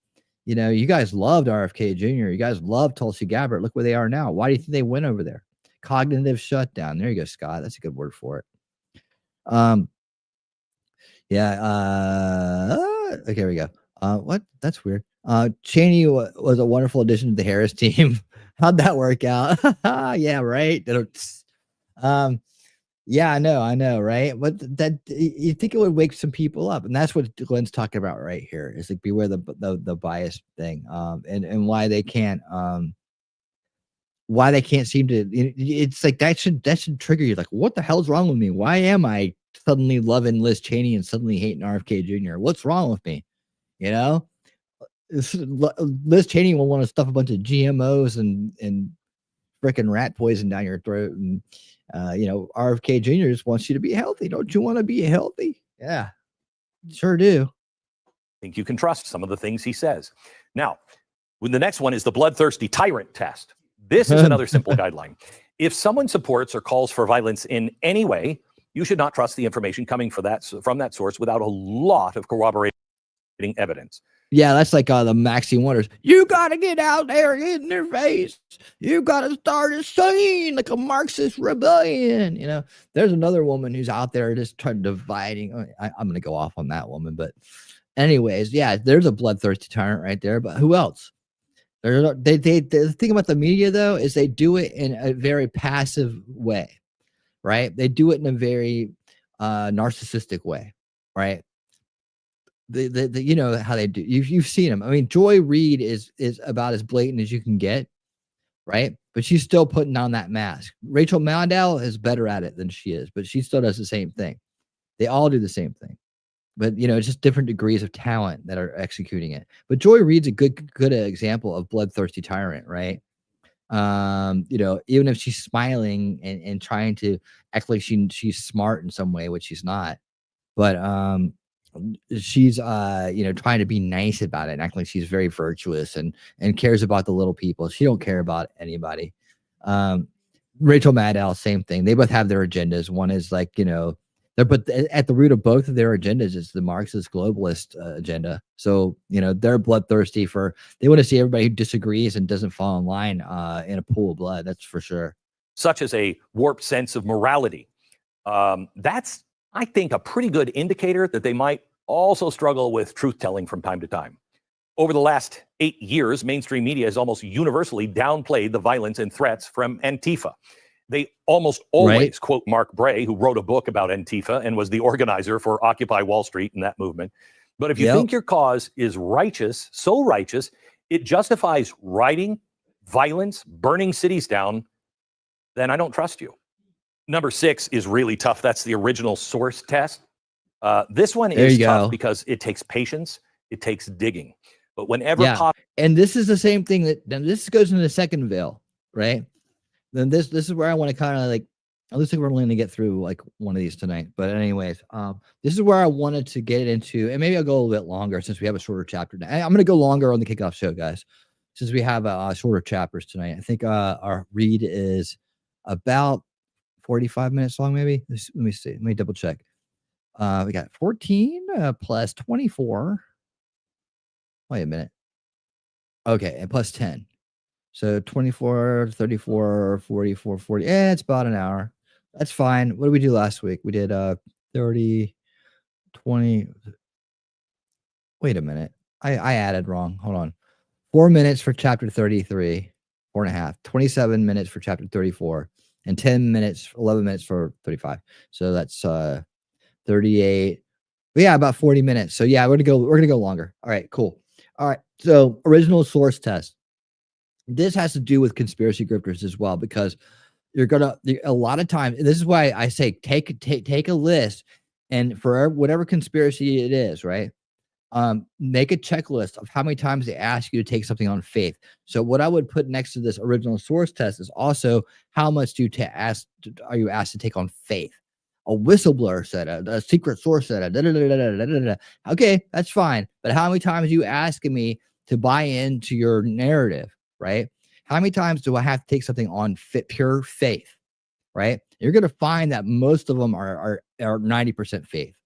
you know, you guys loved RFK Jr. You guys loved Tulsi Gabbard. Look where they are now. Why do you think they went over there? Cognitive shutdown. There you go, Scott. That's a good word for it. Okay, here we go. What? That's weird. Cheney was a wonderful addition to the Harris team. How'd that work out? Yeah, right. Yeah, I know, right? But that you think it would wake some people up, and that's what Glenn's talking about right here. Is like beware the bias thing, and why they can't seem to. It's like that should trigger you. Like, what the hell's wrong with me? Why am I suddenly loving Liz Cheney and suddenly hating RFK Jr.? What's wrong with me? You know, Liz Cheney will want to stuff a bunch of GMOs and freaking rat poison down your throat, and you know, RFK Jr. just wants you to be healthy. Don't you want to be healthy? Yeah, sure do. I think you can trust some of the things he says. Now, when the next one is the bloodthirsty tyrant test. This is another simple guideline. If someone supports or calls for violence in any way, you should not trust the information coming from that source without a lot of corroborating evidence. Yeah, that's like the Maxine Waters. You got to get out there in their face. You got to start a scene like a Marxist rebellion. You know, there's another woman who's out there just trying dividing. I'm going to go off on that woman. But anyways, yeah, there's a bloodthirsty tyrant right there. But who else? The thing about the media, though, is they do it in a very passive way, right? They do it in a very narcissistic way, right? The you know how they do. You've seen them. I mean, Joy Reid is about as blatant as you can get, right? But she's still putting on that mask. Rachel Maddow is better at it than she is, but she still does the same thing. They all do the same thing, but you know, it's just different degrees of talent that are executing it. But Joy Reid's a good example of bloodthirsty tyrant, right? You know, even if she's smiling and trying to act like she's smart in some way, which she's not, but she's you know, trying to be nice about it and act like she's very virtuous and cares about the little people. She don't care about anybody. Rachel Maddow, same thing. They both have their agendas. One is like, you know, but at the root of both of their agendas is the Marxist globalist agenda. So, you know, they're bloodthirsty they want to see everybody who disagrees and doesn't fall in line in a pool of blood. That's for sure. Such as a warped sense of morality. That's, I think, a pretty good indicator that they might also struggle with truth-telling from time to time. Over the last 8 years, mainstream media has almost universally downplayed the violence and threats from Antifa. They almost always quote Mark Bray, who wrote a book about Antifa and was the organizer for Occupy Wall Street and that movement. But if you think your cause is righteous, so righteous, it justifies rioting, violence, burning cities down, then I don't trust you. Number 6 is really tough. That's the original source test. This one is tough because it takes patience. It takes digging. But whenever and this is the same thing this goes into the second veil, right? Then this is where I want to kind of like, it looks like we're only going to get through like one of these tonight. But anyways, this is where I wanted to get into, and maybe I'll go a little bit longer since we have a shorter chapter. I'm going to go longer on the kickoff show, guys, since we have shorter chapters tonight. I think our read is about 45 minutes long, maybe. Let me see. Let me double check. We got 14 plus 24. Wait a minute. Okay, and plus 10. So 24, 34, 44, 40. Yeah, it's about an hour. That's fine. What did we do last week? We did 30, 20. Wait a minute. I added wrong. Hold on. 4 minutes for chapter 33, 4.5. 27 minutes for chapter 34, and 10 minutes, 11 minutes for 35. So that's 38. But yeah, about 40 minutes. So yeah, we're gonna go longer. All right, cool. All right. So original source test. This has to do with conspiracy grifters as well, because a lot of times, and this is why I say take a list, and for whatever conspiracy it is, right? Make a checklist of how many times they ask you to take something on faith. So what I would put next to this original source test is also how much do you are you asked to take on faith? A whistleblower said it, a secret source said it. Da, da, da, da, da, da, da. Okay, that's fine. But how many times are you asking me to buy into your narrative, right? How many times do I have to take something on pure faith, right? You're going to find that most of them are 90% faith,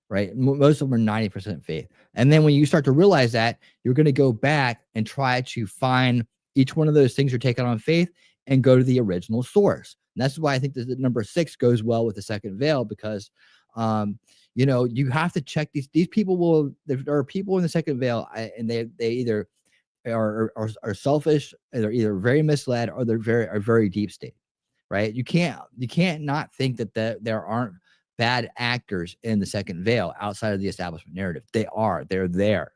right? Most of them are 90% faith. And then when you start to realize that, you're going to go back and try to find each one of those things you're taking on faith and go to the original source. And that's why I think that the number 6 goes well with the second veil, because you know, you have to check these people will, there are people in the second veil, and they either are selfish, they're either very misled, or they're very deep state, right? You can't not think that there aren't bad actors in the second veil outside of the establishment narrative. They're there.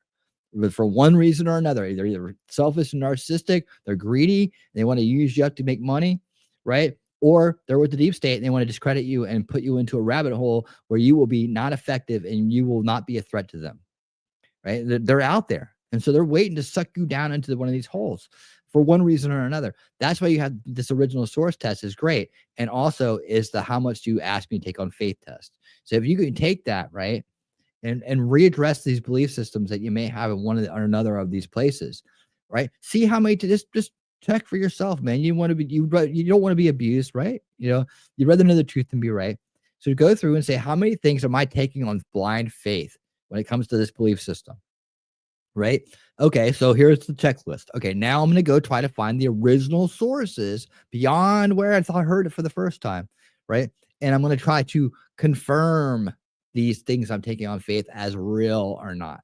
But for one reason or another, they're either selfish and narcissistic, they're greedy, and they want to use you up to make money, right? Or they're with the deep state and they want to discredit you and put you into a rabbit hole where you will be not effective and you will not be a threat to them, right? They're out there. And so they're waiting to suck you down into one of these holes for one reason or another. That's why you have this original source test is great. And also is the how much do you ask me to take on faith test. So if you can take that, right, and readdress these belief systems that you may have in one or another of these places, right? See how many to just check for yourself, man. You want to be, you don't want to be abused, right? You know, you'd rather know the truth than be right. So go through and say, how many things am I taking on blind faith when it comes to this belief system? Right? Okay, so here's the checklist. Okay, now I'm going to go try to find the original sources beyond where I thought I heard it for the first time, right? And I'm going to try to confirm these things I'm taking on faith as real or not,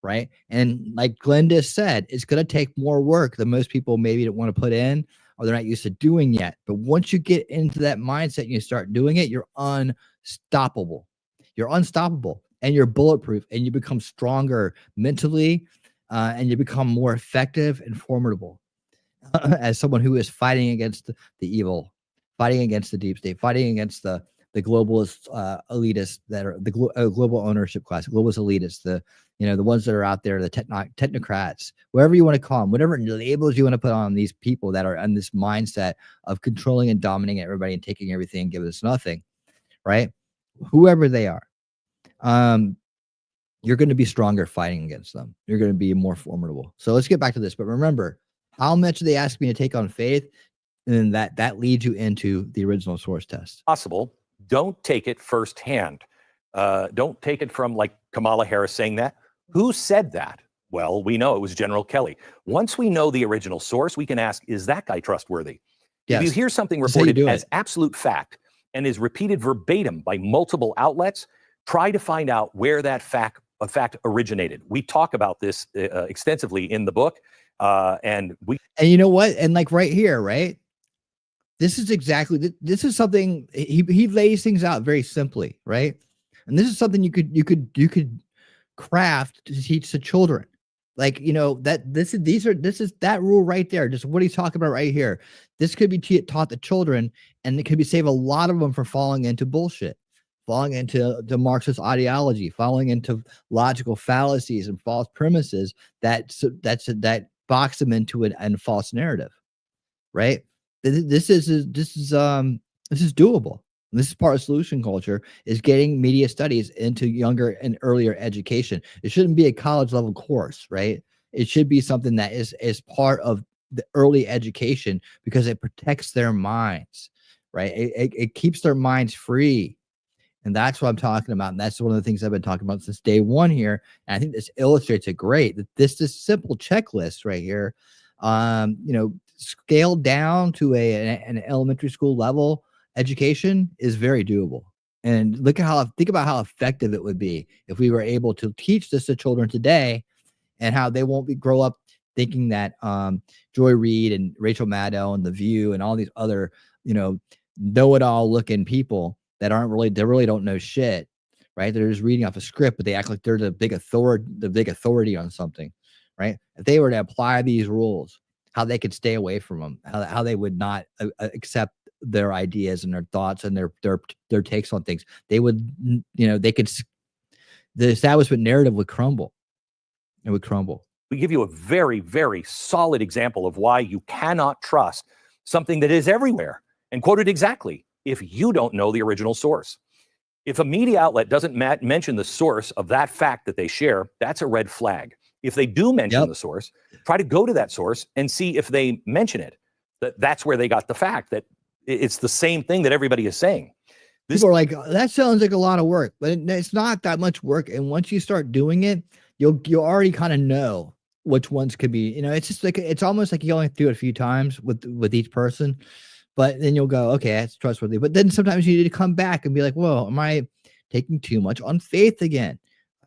right? And like Glenda said, it's going to take more work than most people maybe don't want to put in, or they're not used to doing yet. But once you get into that mindset and you start doing it, you're unstoppable. You're unstoppable and you're bulletproof, and you become stronger mentally, and you become more effective and formidable as someone who is fighting against the evil, fighting against the deep state, fighting against the globalist elitists that are the global ownership class, globalist elitists, the ones that are out there, the technocrats, whatever you want to call them, whatever labels you want to put on these people that are in this mindset of controlling and dominating everybody and taking everything and giving us nothing, right? Whoever they are, you're going to be stronger fighting against them. You're going to be more formidable. So let's get back to this. But remember, how much do they ask me to take on faith? And then that leads you into the original source test. Possible. Don't take it firsthand. Don't take it from like Kamala Harris saying that. Who said that? Well, we know it was General Kelly. Once we know the original source, we can ask, is that guy trustworthy? Yes. If you hear something reported as absolute fact and is repeated verbatim by multiple outlets, try to find out where that fact originated. We talk about this extensively in the book. And you know what? And like right here, right? This is something he lays things out very simply, right? And this is something you could craft to teach the children. Like, you know, this is that rule right there. Just what he's talking about right here. This could be taught the children, and it could be save a lot of them from falling into bullshit, falling into the Marxist ideology, falling into logical fallacies and false premises that box them into a false narrative, right? This is doable. This is part of solution culture, is getting media studies into younger and earlier education. It shouldn't be a college level course, right? It should be something that is part of the early education, because it protects their minds, right? It keeps their minds free. And that's what I'm talking about. And that's one of the things I've been talking about since day one here. And I think this illustrates it great, that this simple checklist right here, scaled down to an elementary school level education is very doable. And think about how effective it would be if we were able to teach this to children today, and how they won't grow up thinking that Joy Reid and Rachel Maddow and The View and all these other, know-it-all looking people that they really don't know shit, right? They're just reading off a script, but they act like they're the big authority on something, right? If they were to apply these rules, how they could stay away from them, how they would not accept their ideas and their thoughts and their takes on things. They would, the establishment narrative would crumble. It would crumble. We give you a very, very solid example of why you cannot trust something that is everywhere and quote it exactly if you don't know the original source. If a media outlet doesn't mention the source of that fact that they share, that's a red flag. If they do mention the source, try to go to that source and see if they mention it. That's where they got the fact that it's the same thing that everybody is saying. People are like, that sounds like a lot of work, but it's not that much work. And once you start doing it, you'll already kind of know which ones could be, it's just like, it's almost like you only have to do it a few times with each person, but then you'll go, okay, that's trustworthy. But then sometimes you need to come back and be like, whoa, am I taking too much on faith again?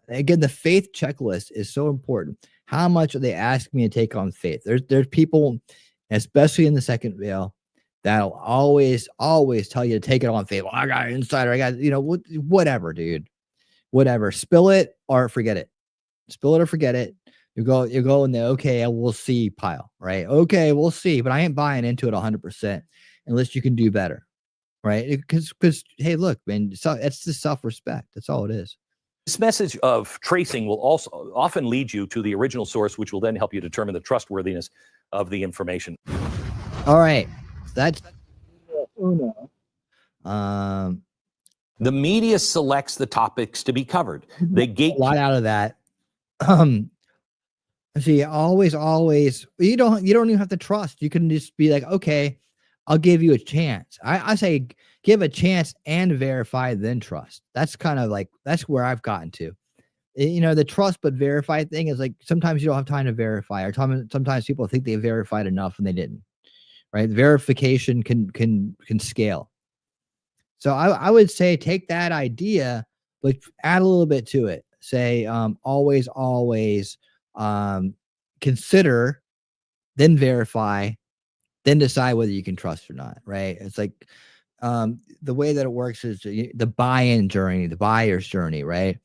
Again, the faith checklist is so important. How much are they asking me to take on faith? There's people, especially in the second veil, that'll always tell you to take it on faith. Well, I got an insider. I got, whatever, dude, whatever. Spill it or forget it. Spill it or forget it. You go in the okay, we'll see pile, right? Okay, we'll see, but I ain't buying into it 100% unless you can do better, right? Because hey, look, man, so it's the self-respect. That's all it is. This message of tracing will also often lead you to the original source, which will then help you determine the trustworthiness of the information. All right, that's uno. The media selects the topics to be covered. They gate a lot out of that. See, always, you don't even have to trust. You can just be like, okay, I'll give you a chance. I say give a chance and verify, then trust. That's kind of like, that's where I've gotten to. The trust but verify thing is like, sometimes you don't have time to verify, or sometimes people think they verified enough and they didn't, right? Verification can scale. So I would say take that idea, but add a little bit to it. Say, always, consider, then verify, then decide whether you can trust or not, right? It's like the way that it works is the buy-in journey, the buyer's journey, right?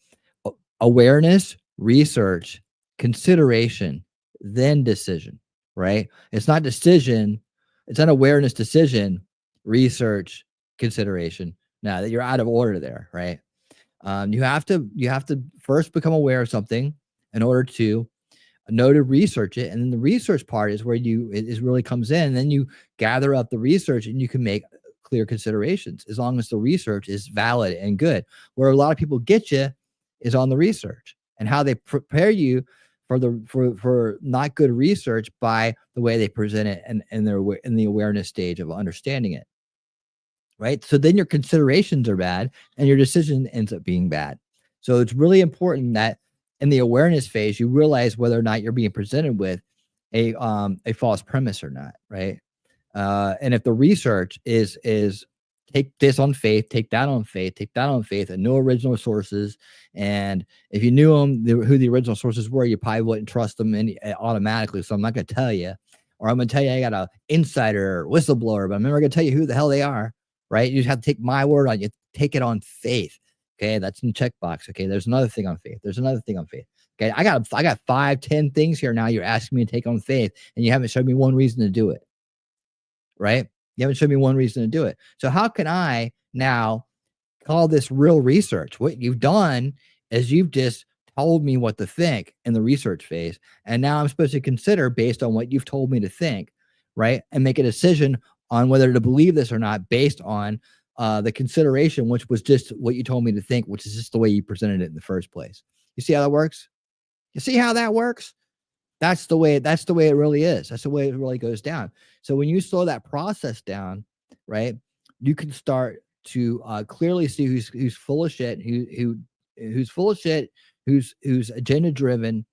Awareness, research, consideration, then decision, right? It's not decision. It's not awareness, decision, research, consideration. Now that you're out of order there, right? You have to first become aware of something in order to know to research it, and then the research part is where it really comes in. And then you gather up the research, and you can make clear considerations as long as the research is valid and good. Where a lot of people get you is on the research and how they prepare you for not good research by the way they present it and in the awareness stage of understanding it. Right. So then your considerations are bad and your decision ends up being bad. So it's really important that in the awareness phase, you realize whether or not you're being presented with a false premise or not. Right. And if the research is take this on faith, take that on faith, and no original sources. And if you knew who the original sources were, you probably wouldn't trust them automatically. So I'm not going to tell you, or I'm going to tell you I got an insider or whistleblower, but I'm never going to tell you who the hell they are. Right? You just have to take my word on you. Take it on faith. Okay, that's in checkbox. Okay, there's another thing on faith. There's another thing on faith. Okay, I got 5-10 things here now. You're asking me to take on faith, and you haven't showed me one reason to do it. Right? You haven't showed me one reason to do it. So how can I now call this real research? What you've done is you've just told me what to think in the research phase, and now I'm supposed to consider based on what you've told me to think, right? And make a decision on whether to believe this or not based on the consideration, which was just what you told me to think, which is just the way you presented it in the first place. You see how that works? You see how that works? That's the way it really is. That's the way it really goes down. So when you slow that process down, right, you can start to clearly see who's full of shit, who's full of shit, who's agenda driven,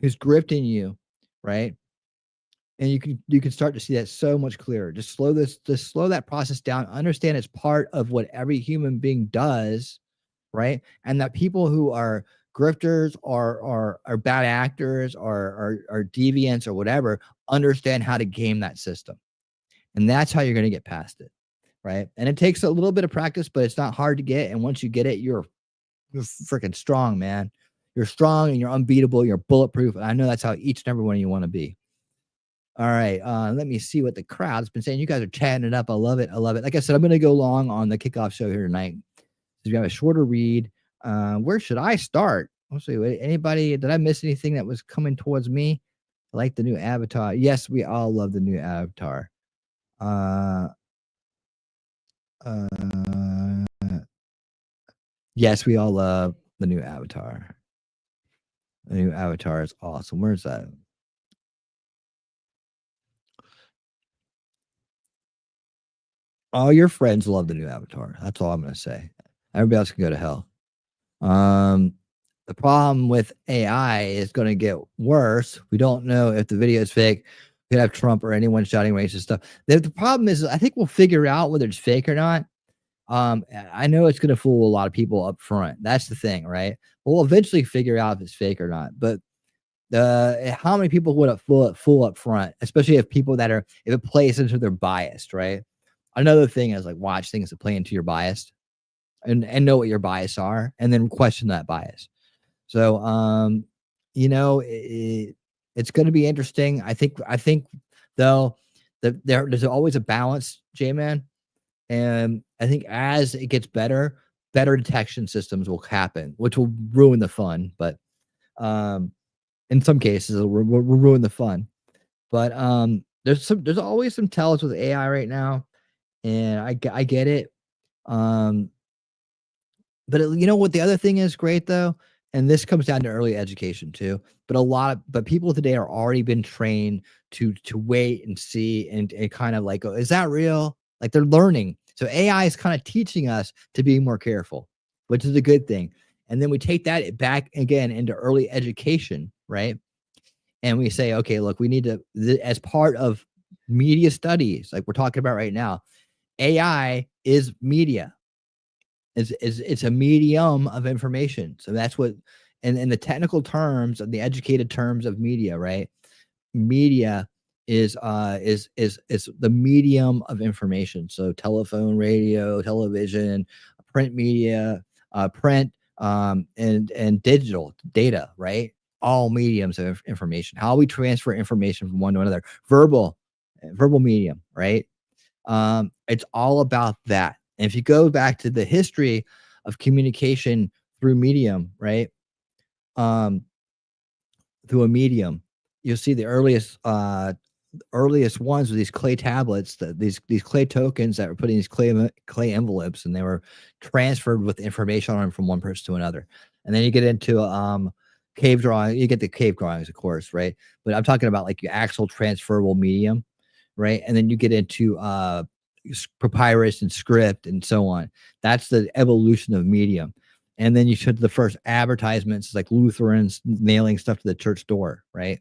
who's grifting you, right? And you can start to see that so much clearer. Just slow that process down. Understand it's part of what every human being does, right? And that people who are grifters or bad actors or deviants or whatever understand how to game that system. And that's how you're going to get past it, right? And it takes a little bit of practice, but it's not hard to get. And once you get it, you're freaking strong, man. You're strong and you're unbeatable. You're bulletproof. And I know that's how each and every one of you want to be. All right. Let me see what the crowd's been saying. You guys are chatting it up. I love it. Like I said, I'm going to go long on the kickoff show here tonight. So we have a shorter read. Where should I start? Let's see. Anybody? Did I miss anything that was coming towards me? I like the new avatar. Yes, we all love the new avatar. Uh, uh, yes, we all love the new avatar. The new avatar is awesome. Where's that? All your friends love the new avatar. That's all I'm gonna say. Everybody else can go to hell. The problem with AI is going to get worse. We don't know if the video is fake. We could have Trump or anyone shouting racist stuff. The problem is, I think we'll figure out whether it's fake or not. I know it's going to fool a lot of people up front. That's the thing, right? We'll eventually figure out if it's fake or not. But how many people would it fool up front, especially if people that are, if it plays into their bias, right? Another thing is like watch things that play into your bias and know what your bias are and then question that bias. So, you know, it's going to be interesting. I think though that there's always a balance, J-Man. And I think as it gets better, better detection systems will happen, which will ruin the fun. But, in some cases it'll ruin the fun. But, there's always some tells with AI right now. And I get it. But you know what the other thing is great though, and this comes down to early education too. But people today are already been trained to wait and see and kind of like, is that real? Like they're learning. So AI is kind of teaching us to be more careful, which is a good thing. And then we take that back again into early education, right? And we say, okay, look, we need to, as part of media studies, like we're talking about right now, AI is media. It's a medium of information. So that's what, and in the technical terms and the educated terms of media, right? Media is the medium of information. So telephone, radio, television, print media, print, and digital data, right? All mediums of information. How we transfer information from one to another. Verbal medium, right? It's all about that. And if you go back to the history of communication through medium, right? Through a medium, you'll see the earliest ones were these clay tablets, these clay tokens that were put in these clay envelopes, and they were transferred with information on them from one person to another. And then you get into cave drawing. You get the cave drawings, of course, right? But I'm talking about like your actual transferable medium, right? And then you get into papyrus and script and so on. That's the evolution of medium. And then you should the first advertisements like Lutherans nailing stuff to the church door, right?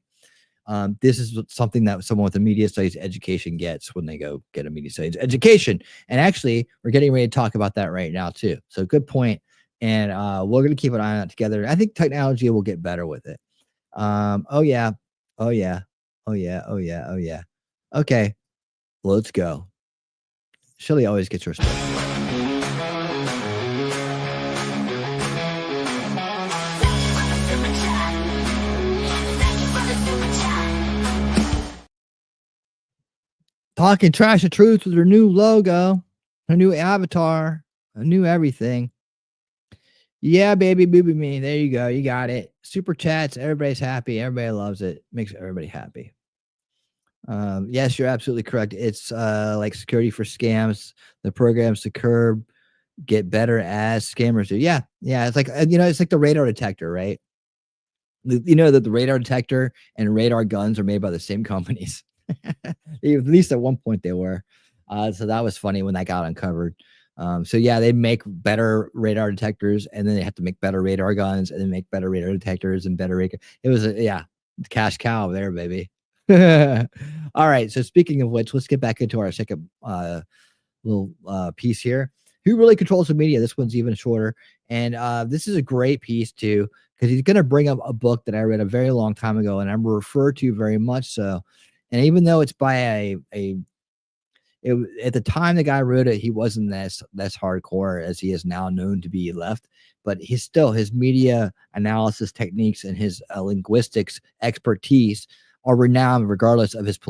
This is something that someone with a media studies education gets when they go get a media studies education. And actually, we're getting ready to talk about that right now too. So good point. And we're going to keep an eye on it together. I think technology will get better with it. Oh yeah. Okay, let's go. Shelly always gets her stuff. Talking trash of truth with her new logo, her new avatar, her new everything. Yeah, baby, booby me. There you go. You got it. Super chats. Everybody's happy. Everybody loves it. Makes everybody happy. Yes, you're absolutely correct. It's like security for scams. The programs to curb get better as scammers do. Yeah. It's like it's like the radar detector, right? You know that the radar detector and radar guns are made by the same companies. At least at one point they were. So that was funny when that got uncovered. So yeah, they make better radar detectors, and then they have to make better radar guns, and then make better radar detectors and better radar. It was cash cow there, baby. All right. So speaking of which, let's get back into our second little piece here. Who really controls the media? This one's even shorter, and this is a great piece too, because he's going to bring up a book that I read a very long time ago, and I'm referred to very much so. And even though it's by at the time the guy wrote it, he wasn't less hardcore as he is now known to be left, but his media analysis techniques and his linguistics expertise are renowned regardless of his his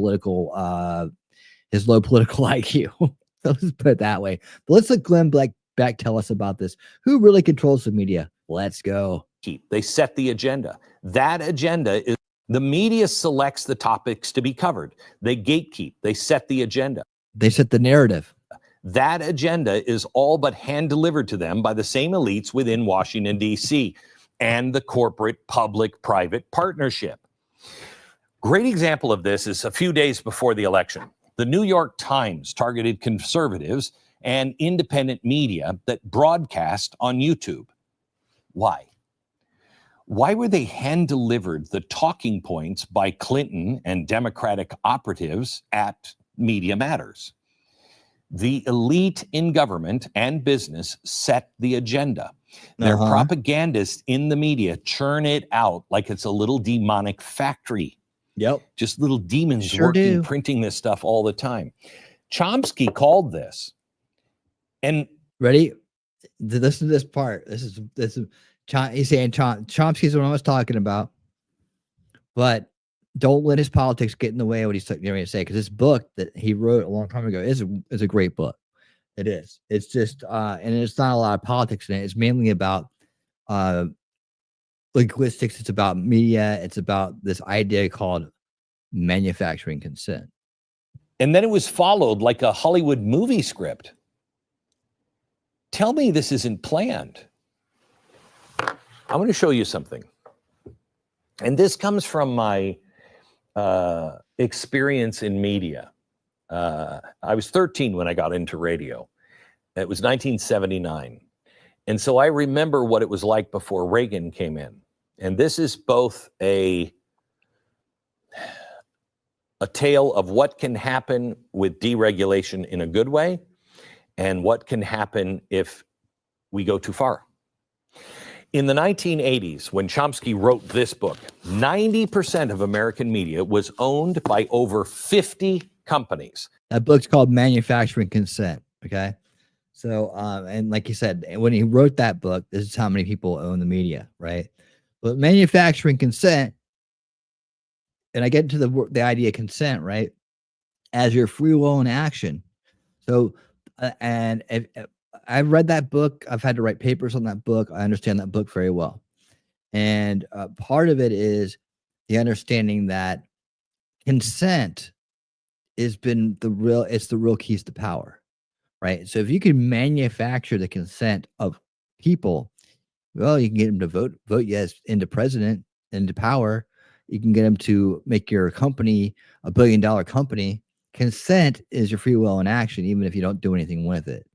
low political IQ. So let's put it that way. But let's let Glenn Beck tell us about this. Who really controls the media? Let's go. They set the agenda. That agenda is the media selects the topics to be covered. They gatekeep. They set the agenda. They set the narrative. That agenda is all but hand delivered to them by the same elites within Washington, D.C. and the corporate public-private partnership. Great example of this is a few days before the election. The New York Times targeted conservatives and independent media that broadcast on YouTube. Why? Why were they hand-delivered the talking points by Clinton and Democratic operatives at Media Matters? The elite in government and business set the agenda. Their propagandists in the media churn it out like it's a little demonic factory. Yep. Just little demons Sure working, do. printing this stuff all the time. Chomsky called this. And Ready? Listen to this part. This is he's saying Chomsky's what I was talking about, but don't let his politics get in the way of what he's getting ready to say, because this book that he wrote a long time ago is a great book. It is. It's just and it's not a lot of politics in it. It's mainly about linguistics. It's about media. It's about this idea called manufacturing consent. then it was followed like a Hollywood movie script. Tell me this isn't planned. I'm going to show you something. And this comes from my experience in media. I was 13 when I got into radio. It was 1979. And so I remember what it was like before Reagan came in. And this is both a tale of what can happen with deregulation in a good way and what can happen if we go too far. In the 1980s, when Chomsky wrote this book, 90% of American media was owned by over 50 companies. That book's called Manufacturing Consent. Okay. So, and like you said, when he wrote that book, this is how many people own the media, right? But manufacturing consent, and I get into the idea of consent, right? As your free will in action. So, and I've read that book. I've had to write papers on that book. I understand that book very well. And part of it is the understanding that consent has been it's the real keys to power, right? So if you can manufacture the consent of people, well, you can get them to vote yes into president, into power. You can get them to make your company a $1 billion company. Consent is your free will in action, even if you don't do anything with it.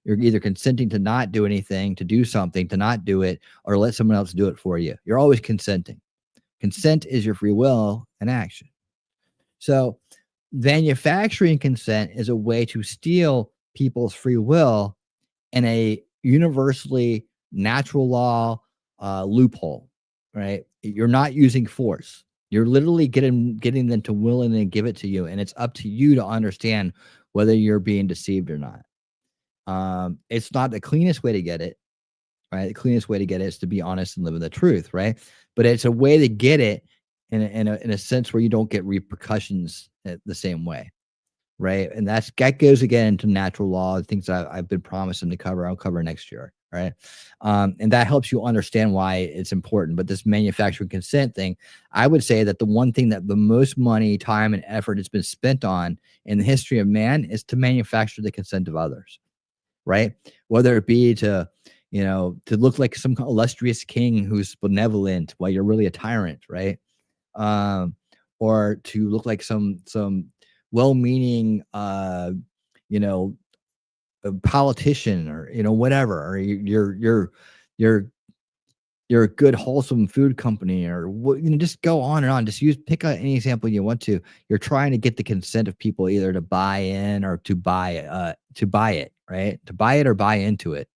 You're either consenting to not do anything, to do something, to not do it, or let someone else do it for you. You're always consenting. Consent is your free will in action. So manufacturing consent is a way to steal people's free will in a universally natural law loophole, right? You're not using force. You're literally getting them to willingly give it to you, and it's up to you to understand whether you're being deceived or not. It's not the cleanest way to get it, right? The cleanest way to get it is to be honest and live in the truth, right? But it's a way to get it in a sense where you don't get repercussions the same way, right? And that goes again into natural law, things that I've been promising to cover. I'll cover next year, right? And that helps you understand why it's important. But this manufacturing consent thing, I would say that the one thing that the most money, time, and effort has been spent on in the history of man is to manufacture the consent of others, right? Whether it be to look like some illustrious king who's benevolent while you're really a tyrant, right? Or to look like some well-meaning, a politician, or whatever, or you're a good wholesome food company, or just go on and on. Just pick any example you want to. You're trying to get the consent of people either to buy in or to buy it, right? To buy it or buy into it.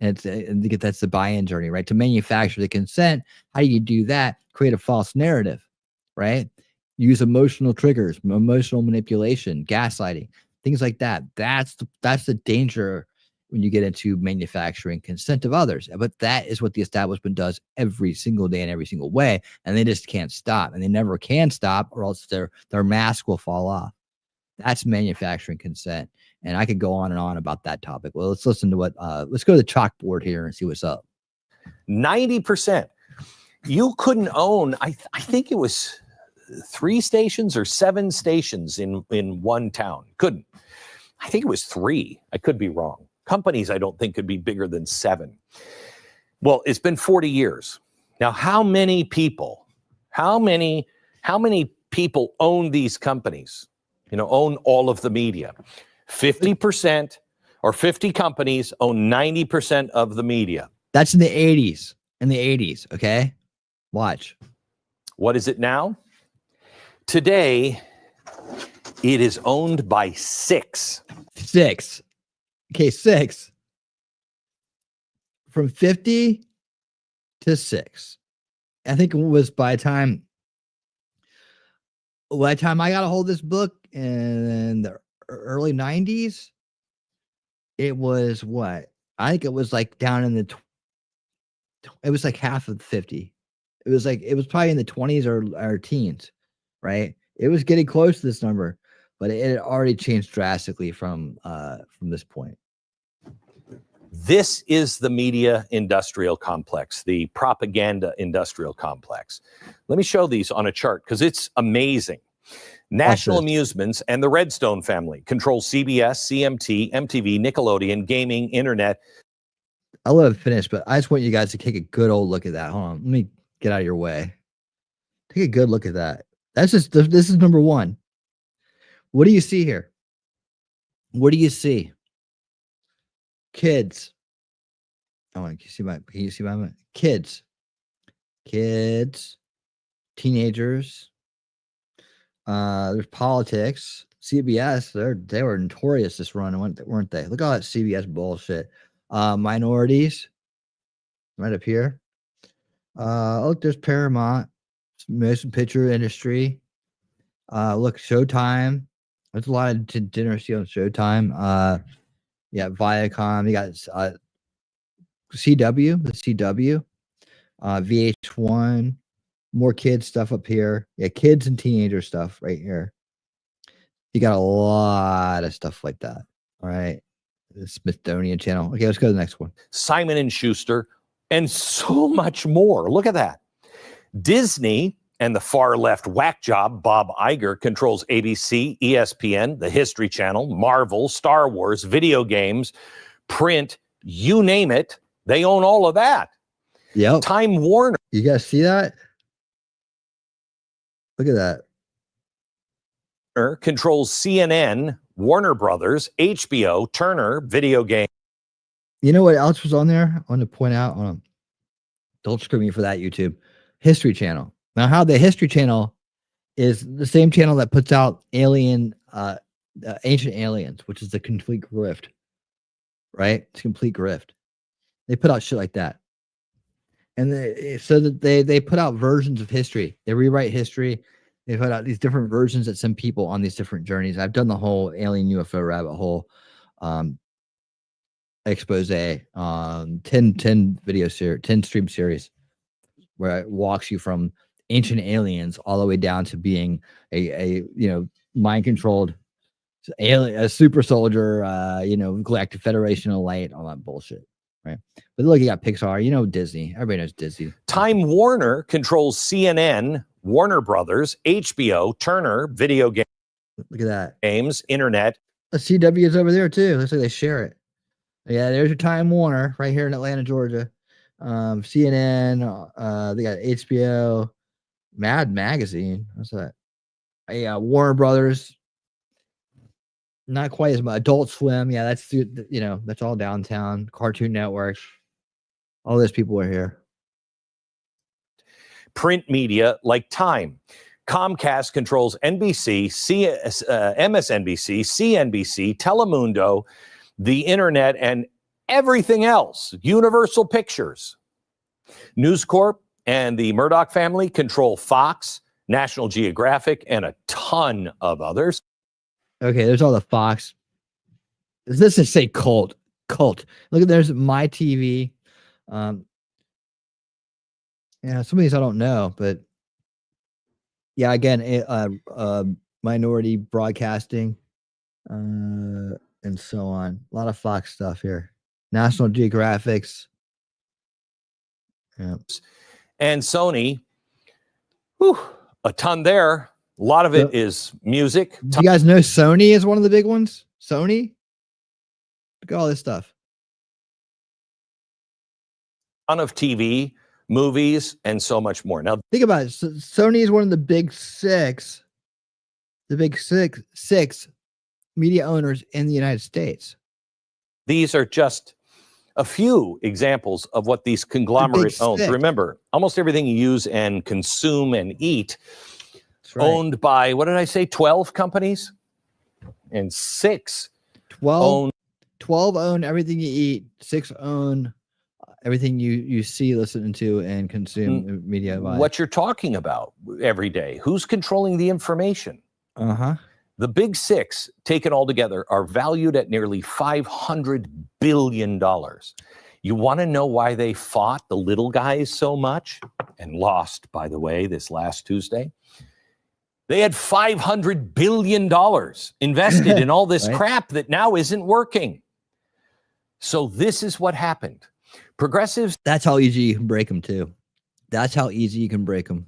And that's the buy-in journey, right? To manufacture the consent, how do you do that? Create a false narrative, right? Use emotional triggers, emotional manipulation, gaslighting, things like that. That's the danger when you get into manufacturing consent of others. But that is what the establishment does every single day in every single way, and they just can't stop, and they never can stop, or else their mask will fall off. That's manufacturing consent. And I could go on and on about that topic. Well, let's listen to let's go to the chalkboard here and see what's up. 90%. You couldn't own, I think it was 3 stations or 7 stations in one town. Couldn't. I think it was 3. I could be wrong. Companies, I don't think, could be bigger than 7. Well, it's been 40 years. Now, how many people own these companies? Own all of the media. 50% or 50 companies own 90% of the media. That's in the 80s. In the 80s, okay? Watch. What is it now? Today, it is owned by 6. 6. Okay, 6. From 50 to 6. I think it was by the time I got a hold of this book in the early 90s, it was what? I think it was like down in it was like half of 50. It was probably in the 20s or teens, right? It was getting close to this number, but it had already changed drastically from this point. This is the media industrial complex, the propaganda industrial complex. Let me show these on a chart because it's amazing. National Amusements and the Redstone family control CBS, CMT, MTV, Nickelodeon, gaming, internet. I'll let it finish, but I just want you guys to take a good old look at that. Hold on. Let me get out of your way. Take a good look at that. This is number 1. What do you see here? What do you see? Kids. Can you see my kids? Kids, teenagers. There's politics. CBS, they were notorious this run, weren't they? Look at all that CBS bullshit. Minorities, right up here. Look, there's Paramount, motion picture industry. Look, Showtime. There's a lot of dinner see on Showtime. Yeah, Viacom. You got CW, the CW, VH1. More kids stuff up here. Yeah, kids and teenager stuff right here. You got a lot of stuff like that. All right. The Smithsonian Channel. Okay, let's go to the next one. Simon and Schuster, and so much more. Look at that. Disney and the far left whack job Bob Iger controls ABC, ESPN, the History Channel, Marvel, Star Wars, video games, print, you name it. They own all of that. Yep. Time Warner. You guys see that? Look at that. Controls CNN, Warner Brothers, HBO, Turner, video game. You know what else was on there? I want to point out. Don't screw me for that, YouTube. History Channel. Now, how the History Channel is the same channel that puts out Ancient Aliens, which is the complete grift. Right? It's complete grift. They put out shit like that. And they put out versions of history. They rewrite history. They put out these different versions that send people on these different journeys. I've done the whole alien UFO rabbit hole expose, 10 video series, 10 stream series, where it walks you from ancient aliens all the way down to being a mind controlled alien, a super soldier, Galactic Federation of Light, all that bullshit. Right. But look, you got Pixar, Disney. Everybody knows Disney. Time Warner controls CNN, Warner Brothers, HBO, Turner, video game. Look at that. Games, internet. The CW is over there too. Looks like they share it. Yeah, there's your Time Warner right here in Atlanta, Georgia. CNN, they got HBO, Mad Magazine. What's that? Yeah, Warner Brothers. Not quite as much. Adult Swim. Yeah, that's that's all downtown. Cartoon Network. All those people are here. Print media like Time. Comcast controls NBC, MSNBC, CNBC, Telemundo, the internet, and everything else. Universal Pictures. News Corp and the Murdoch family control Fox, National Geographic, and a ton of others. Okay, there's all the Fox. This is say cult. Look at there's My TV. Yeah, some of these I don't know, but yeah, again, minority broadcasting, and so on. A lot of Fox stuff here. National Geographics. Yeah. And Sony, whew, a ton there. A lot of it is music. Do you guys know Sony is one of the big ones? Sony? Look at all this stuff. Ton of TV, movies, and so much more. Now, Think about it. Sony is one of the big six media owners in the United States. these are just a few examples of what these conglomerates owns. six. Remember, almost everything you use and consume and eat That's right. owned by, what did I say, 12 companies? And 6 own 12 own everything you eat. 6 own everything you see, listen to, and consume media. what you're talking about every day. Who's controlling the information? Uh-huh. The big 6, taken all together, are valued at nearly $500 billion. You want to know why they fought the little guys so much and lost, by the way, this last Tuesday? They had $500 billion invested in all this Right. crap that now isn't working. So this is what happened. Progressives That's how easy you can break them, too. That's how easy you can break them.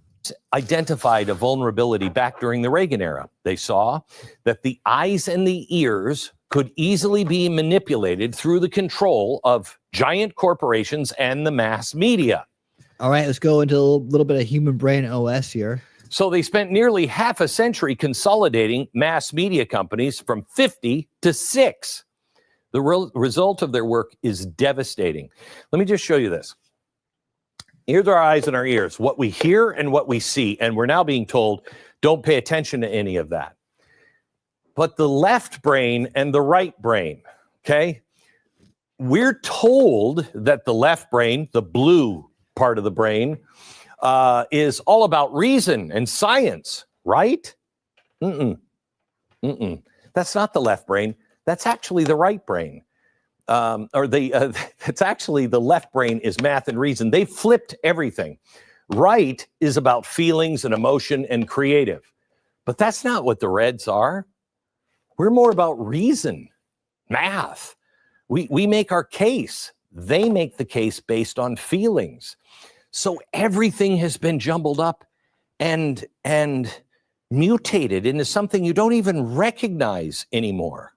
identified a vulnerability back during the Reagan era. They saw that the eyes and the ears could easily be manipulated through the control of giant corporations and the mass media. All right, let's go into a little bit of human brain OS here. So they spent nearly half a century consolidating mass media companies from 50 to 6. The result of their work is devastating. Let me just show you this. Here's our eyes and our ears, what we hear and what we see. And we're now being told, don't pay attention to any of that. But the left brain and the right brain, okay? We're told that the left brain, the blue part of the brain, is all about reason and science, right? That's not the left brain. That's actually the right brain. It's actually the left brain is math and reason. They flipped everything. Right is about feelings and emotion and creative. But that's not what the reds are. We're more about reason, math. We make our case. They make the case based on feelings. So everything has been jumbled up and mutated into something you don't even recognize anymore.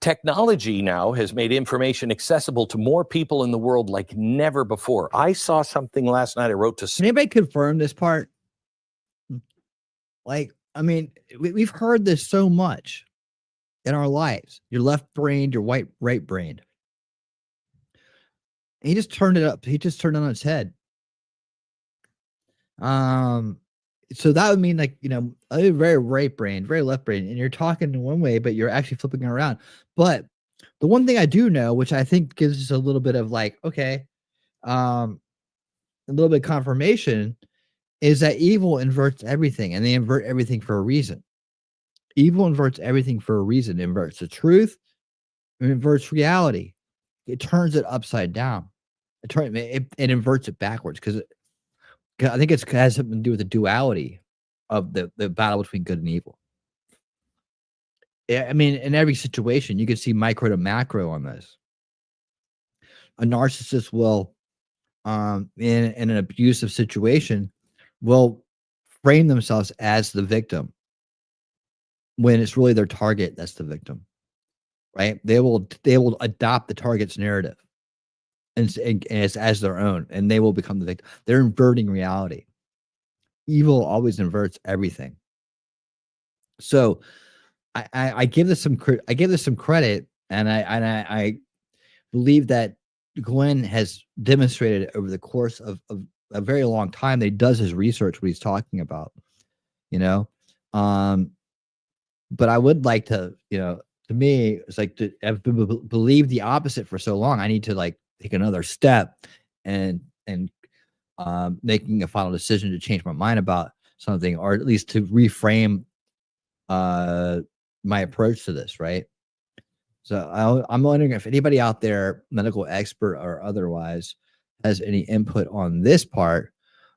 Technology now has made information accessible to more people in the world like never before. I saw something last night. I wrote to Can anybody confirm this part? Like, I mean, we've heard this so much in our lives. Your left brain, your right brain. He just turned it up. He just turned it on its head. So that would mean, like, you know, a very right brain, very left brain, and you're talking in one way, but you're actually flipping it around. But the one thing I do know, which I think gives us a little bit of like, okay, a little bit of confirmation, is that evil inverts everything, and they invert everything for a reason. Evil inverts everything for a reason. It inverts the truth. It inverts reality. It turns it upside down. It inverts it backwards because I think it has something to do with the duality of the battle between good and evil. I mean, in every situation, you can see micro to macro on this. A narcissist will, in an abusive situation, will frame themselves as the victim when it's really their target that's the victim, right? They will adopt the target's narrative and it's as their own, and they will become the victim. They're inverting reality. Evil always inverts everything. So I give this some credit, and I believe that Glenn has demonstrated over the course of a very long time that he does his research, what he's talking about, you know. But I would like to, you know, to me, it's like I've believed the opposite for so long. I need to like take another step and making a final decision to change my mind about something, or at least to reframe my approach to this, right? So I'm wondering if anybody out there, medical expert or otherwise, has any input on this part.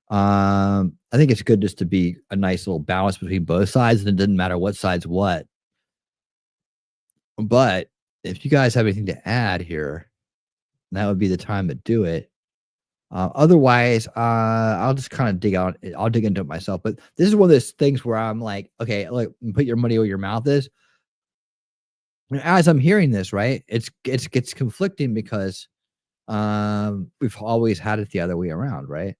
I think it's good just to be a nice little balance between both sides, and it doesn't matter what side's what. But if you guys have anything to add here, that would be the time to do it. Otherwise, I'll just kind of I'll dig into it myself. But this is one of those things where I'm like, okay, like put your money where your mouth is. And as I'm hearing this, right, it's conflicting because we've always had it the other way around, right?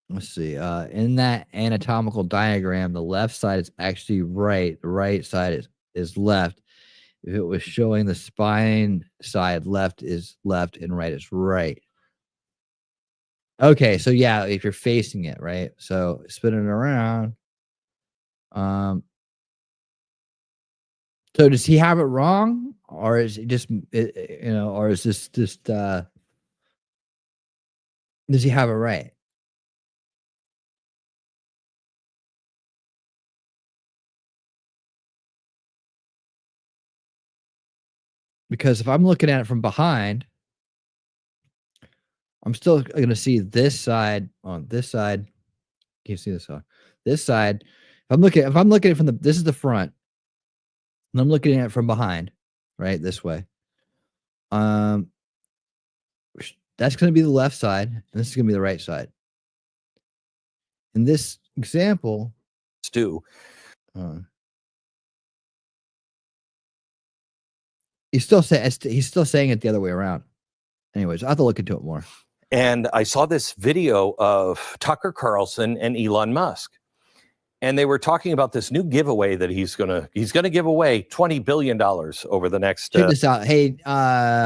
Let's see. In that anatomical diagram, the left side is actually right. The right side is left. If it was showing the spine side, left is left and right is right. Okay, so yeah, if you're facing it, right? So spinning it around. So does he have it wrong, or is it just or is this just does he have it right? Because if I'm looking at it from behind, I'm still going to see this side on this side. Can you see this side? This side. If I'm looking at it from this is the front, and I'm looking at it from behind, right this way. That's going to be the left side, and this is going to be the right side. In this example, Stu. He's still saying it the other way around. Anyways, I have to look into it more. And I saw this video of Tucker Carlson and Elon Musk. And they were talking about this new giveaway that he's gonna give away $20 billion over the next. Check this out. Hey,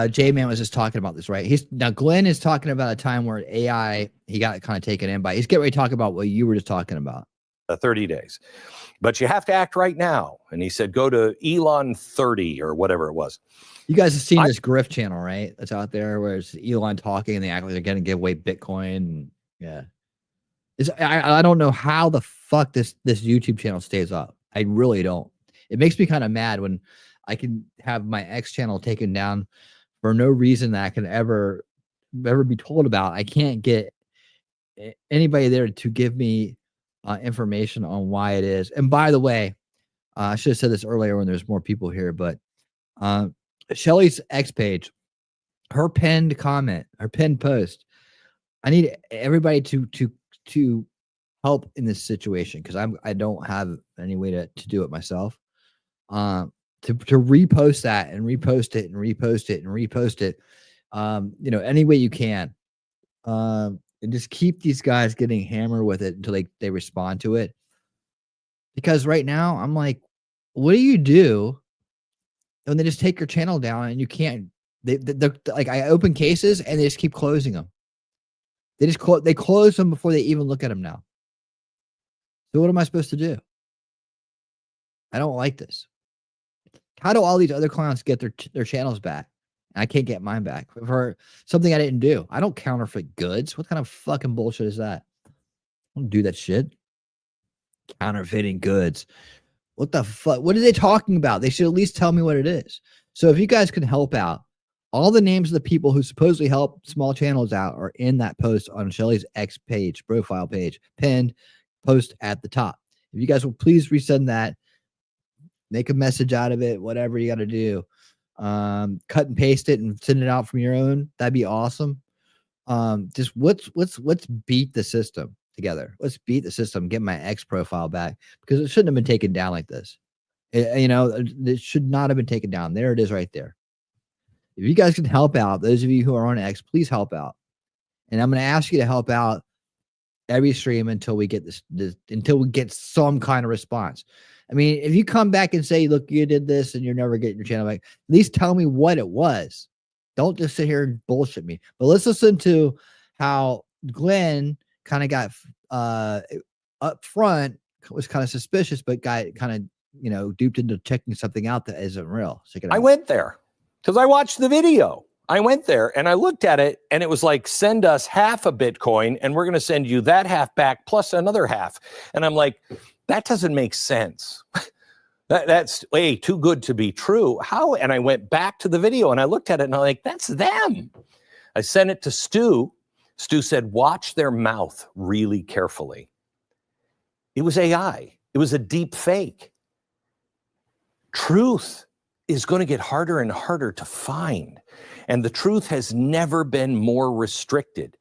J-Man was just talking about this, right? Now Glenn is talking about a time where AI he got kind of taken in by. He's getting ready to talk about what you were just talking about. 30 days, but you have to act right now. And he said, go to Elon 30 or whatever it was. You guys have seen this grift channel, right? That's out there where it's Elon talking and they act like they're going to give away Bitcoin. And yeah. I don't know how the fuck this YouTube channel stays up. I really don't. It makes me kind of mad when I can have my X channel taken down for no reason that I can ever be told about. I can't get anybody there to give me information on why it is. And by the way, I should have said this earlier when there's more people here, but Shelly's X page, her pinned comment, her pinned post, I need everybody to help in this situation because I don't have any way to do it myself. To repost that and repost it and repost it and repost it, any way you can. And just keep these guys getting hammered with it until they respond to it. Because right now I'm like, what do you do when they just take your channel down and you can't? They're like, I open cases and they just keep closing them. They close them before they even look at them now. So what am I supposed to do? I don't like this. How do all these other clowns get their channels back? I can't get mine back for something I didn't do. I don't counterfeit goods. What kind of fucking bullshit is that? I don't do that shit. Counterfeiting goods. What the fuck? What are they talking about? They should at least tell me what it is. So if you guys can help out, all the names of the people who supposedly help small channels out are in that post on Shelly's X page, profile page, pinned post at the top. If you guys will please resend that, make a message out of it, whatever you got to do. Cut and paste it and send it out from your own. That'd be awesome. Just let's beat the system together. Let's beat the system, get my X profile back because it shouldn't have been taken down like this. It should not have been taken down. There it is right there. If you guys can help out, those of you who are on X, please help out. And I'm going to ask you to help out every stream until we get until we get some kind of response. I mean, if you come back and say, look, you did this and you're never getting your channel back, at least tell me what it was. Don't just sit here and bullshit me. But let's listen to how Glenn kind of got up front, was kind of suspicious, but got kind of, duped into checking something out that isn't real. I went there because I watched the video. I went there and I looked at it and it was like, send us half a Bitcoin and we're going to send you that half back plus another half. And I'm like, that doesn't make sense. That's way too good to be true. How? And I went back to the video and I looked at it and I'm like, that's them. I sent it to Stu. Stu said, watch their mouth really carefully. It was AI. It was a deep fake. Truth is going to get harder and harder to find. And the truth has never been more restricted.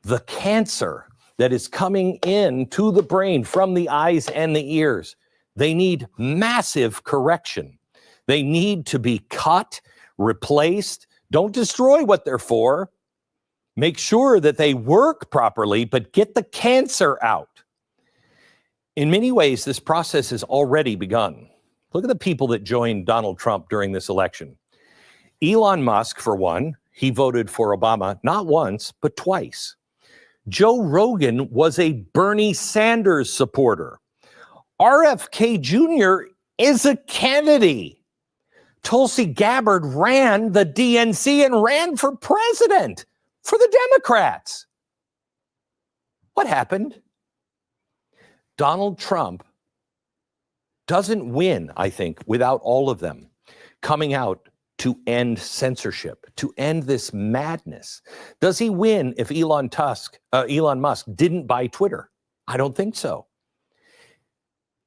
The cancer that is coming in to the brain from the eyes and the ears, they need massive correction. They need to be cut, replaced. Don't destroy what they're for. Make sure that they work properly, but get the cancer out. In many ways, this process has already begun. Look at the people that joined Donald Trump during this election. Elon Musk, for one, he voted for Obama not once, but twice. Joe Rogan was a Bernie Sanders supporter. RFK Jr. is a Kennedy. Tulsi Gabbard ran the DNC and ran for president for the Democrats. What happened? Donald Trump doesn't win, I think, without all of them coming out to end censorship, to end this madness. Does he win if Elon Musk didn't buy Twitter? I don't think so.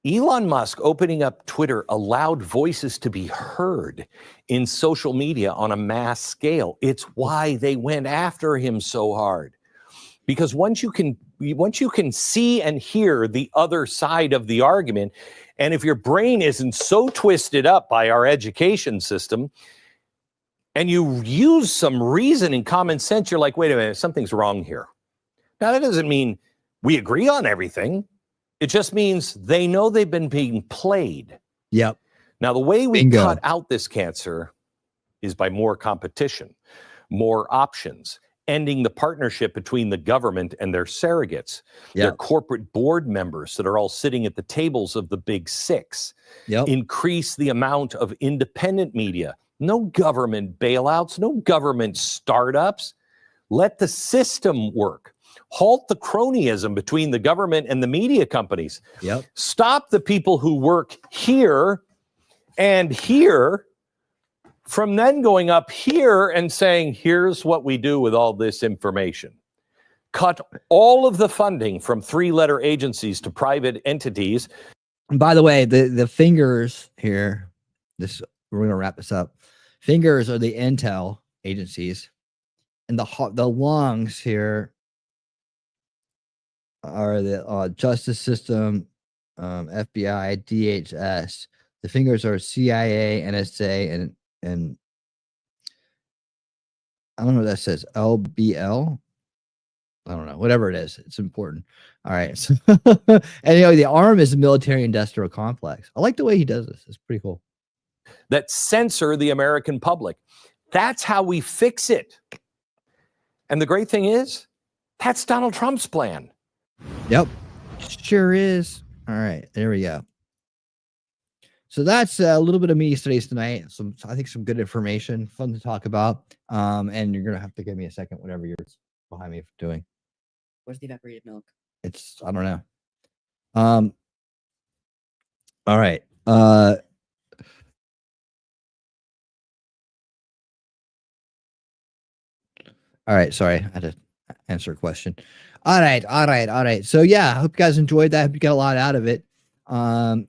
Elon Musk opening up Twitter allowed voices to be heard in social media on a mass scale. It's why they went after him so hard. Because once you can see and hear the other side of the argument, and if your brain isn't so twisted up by our education system, and you use some reason and common sense, you're like, wait a minute, something's wrong here. Now, that doesn't mean we agree on everything. It just means they know they've been being played. Yep. Now, the way we Bingo. cut out this cancer is by more competition, more options, ending the partnership between the government and their surrogates, their corporate board members that are all sitting at the tables of the big six. Yep. Increase the amount of independent media. No government bailouts, no government startups. Let the system work. Halt the cronyism between the government and the media companies. Yep. Stop the people who work here and here from then going up here and saying, here's what we do with all this information. Cut all of the funding from three-letter agencies to private entities. And by the way, the fingers here, we're going to wrap this up. Fingers are the intel agencies, and the lungs here are the justice system, FBI, DHS. The fingers are CIA, NSA, and I don't know what that says. LBL. I don't know. Whatever it is, it's important. All right. So, and the arm is the military industrial complex. I like the way he does this. It's pretty cool. That censor the American public. That's how we fix it. And the great thing is, that's Donald Trump's plan. Yep. Sure is. All right. There we go. So that's a little bit of media studies tonight. I think some good information, fun to talk about. And you're going to have to give me a second, whatever you're behind me doing. Where's the evaporated milk? I don't know. All right. All right. Sorry. I had to answer a question. All right. So yeah, I hope you guys enjoyed that. I hope you got a lot out of it.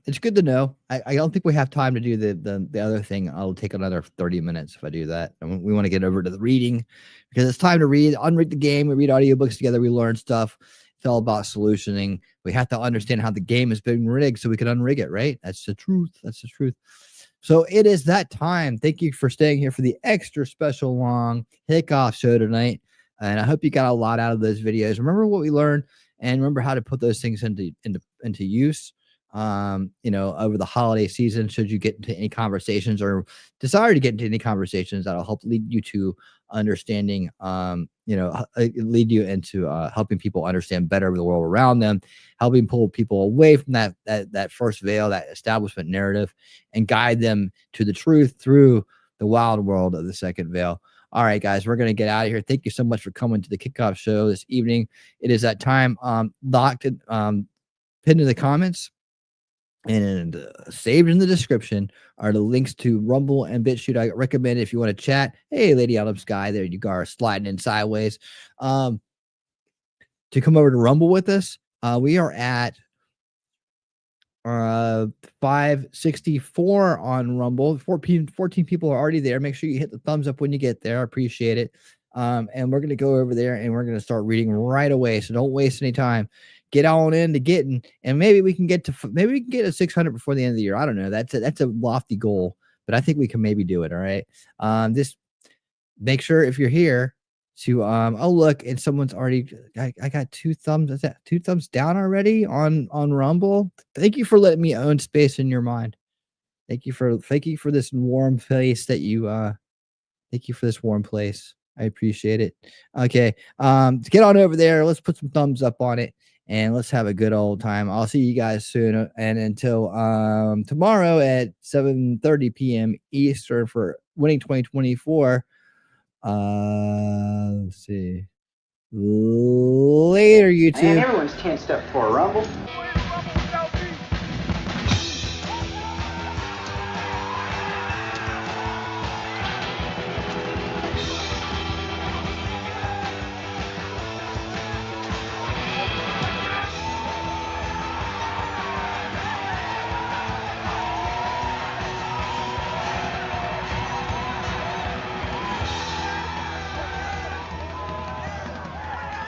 It's good to know. I don't think we have time to do the other thing. I'll take another 30 minutes if I do that. And we want to get over to the reading because it's time to read. Unrig the Game. We read audiobooks together. We learn stuff. It's all about solutioning. We have to understand how the game has been rigged so we can unrig it, right? That's the truth. So it is that time. Thank you for staying here for the extra special long kickoff show tonight. And I hope you got a lot out of those videos. Remember what we learned and remember how to put those things into use. Over the holiday season, should you get into any conversations or desire to get into any conversations, that'll help lead you to understanding, lead you into helping people understand better the world around them, helping pull people away from that first veil, that establishment narrative, and guide them to the truth through the wild world of the second veil. All right, guys, we're going to get out of here. Thank you so much for coming to the kickoff show this evening. It is that time. Locked it, pinned in the comments. And saved in the description are the links to Rumble and BitChute. I recommend it if you want to chat. Hey, Lady Autumn Sky, there you are, sliding in sideways. To come over to Rumble with us, we are at 564 on Rumble. 14 people are already there. Make sure you hit the thumbs up when you get there. I appreciate it. And we're gonna go over there and we're gonna start reading right away. So don't waste any time. Get on into getting, and maybe we can get a 600 before the end of the year. I don't know. That's a lofty goal, but I think we can maybe do it. All right. Just make sure if you're here to oh look, and someone's already I got 2 thumbs. Is that 2 thumbs down already on Rumble? Thank you for letting me own space in your mind. Thank you for this warm place that you thank you for this warm place. I appreciate it. Okay. Get on over there. Let's put some thumbs up on it and let's have a good old time. I'll see you guys soon. And until tomorrow at 7:30 p.m. Eastern for Winning 2024. Let's see. Later, YouTube. Man, everyone's tensed up for a rumble.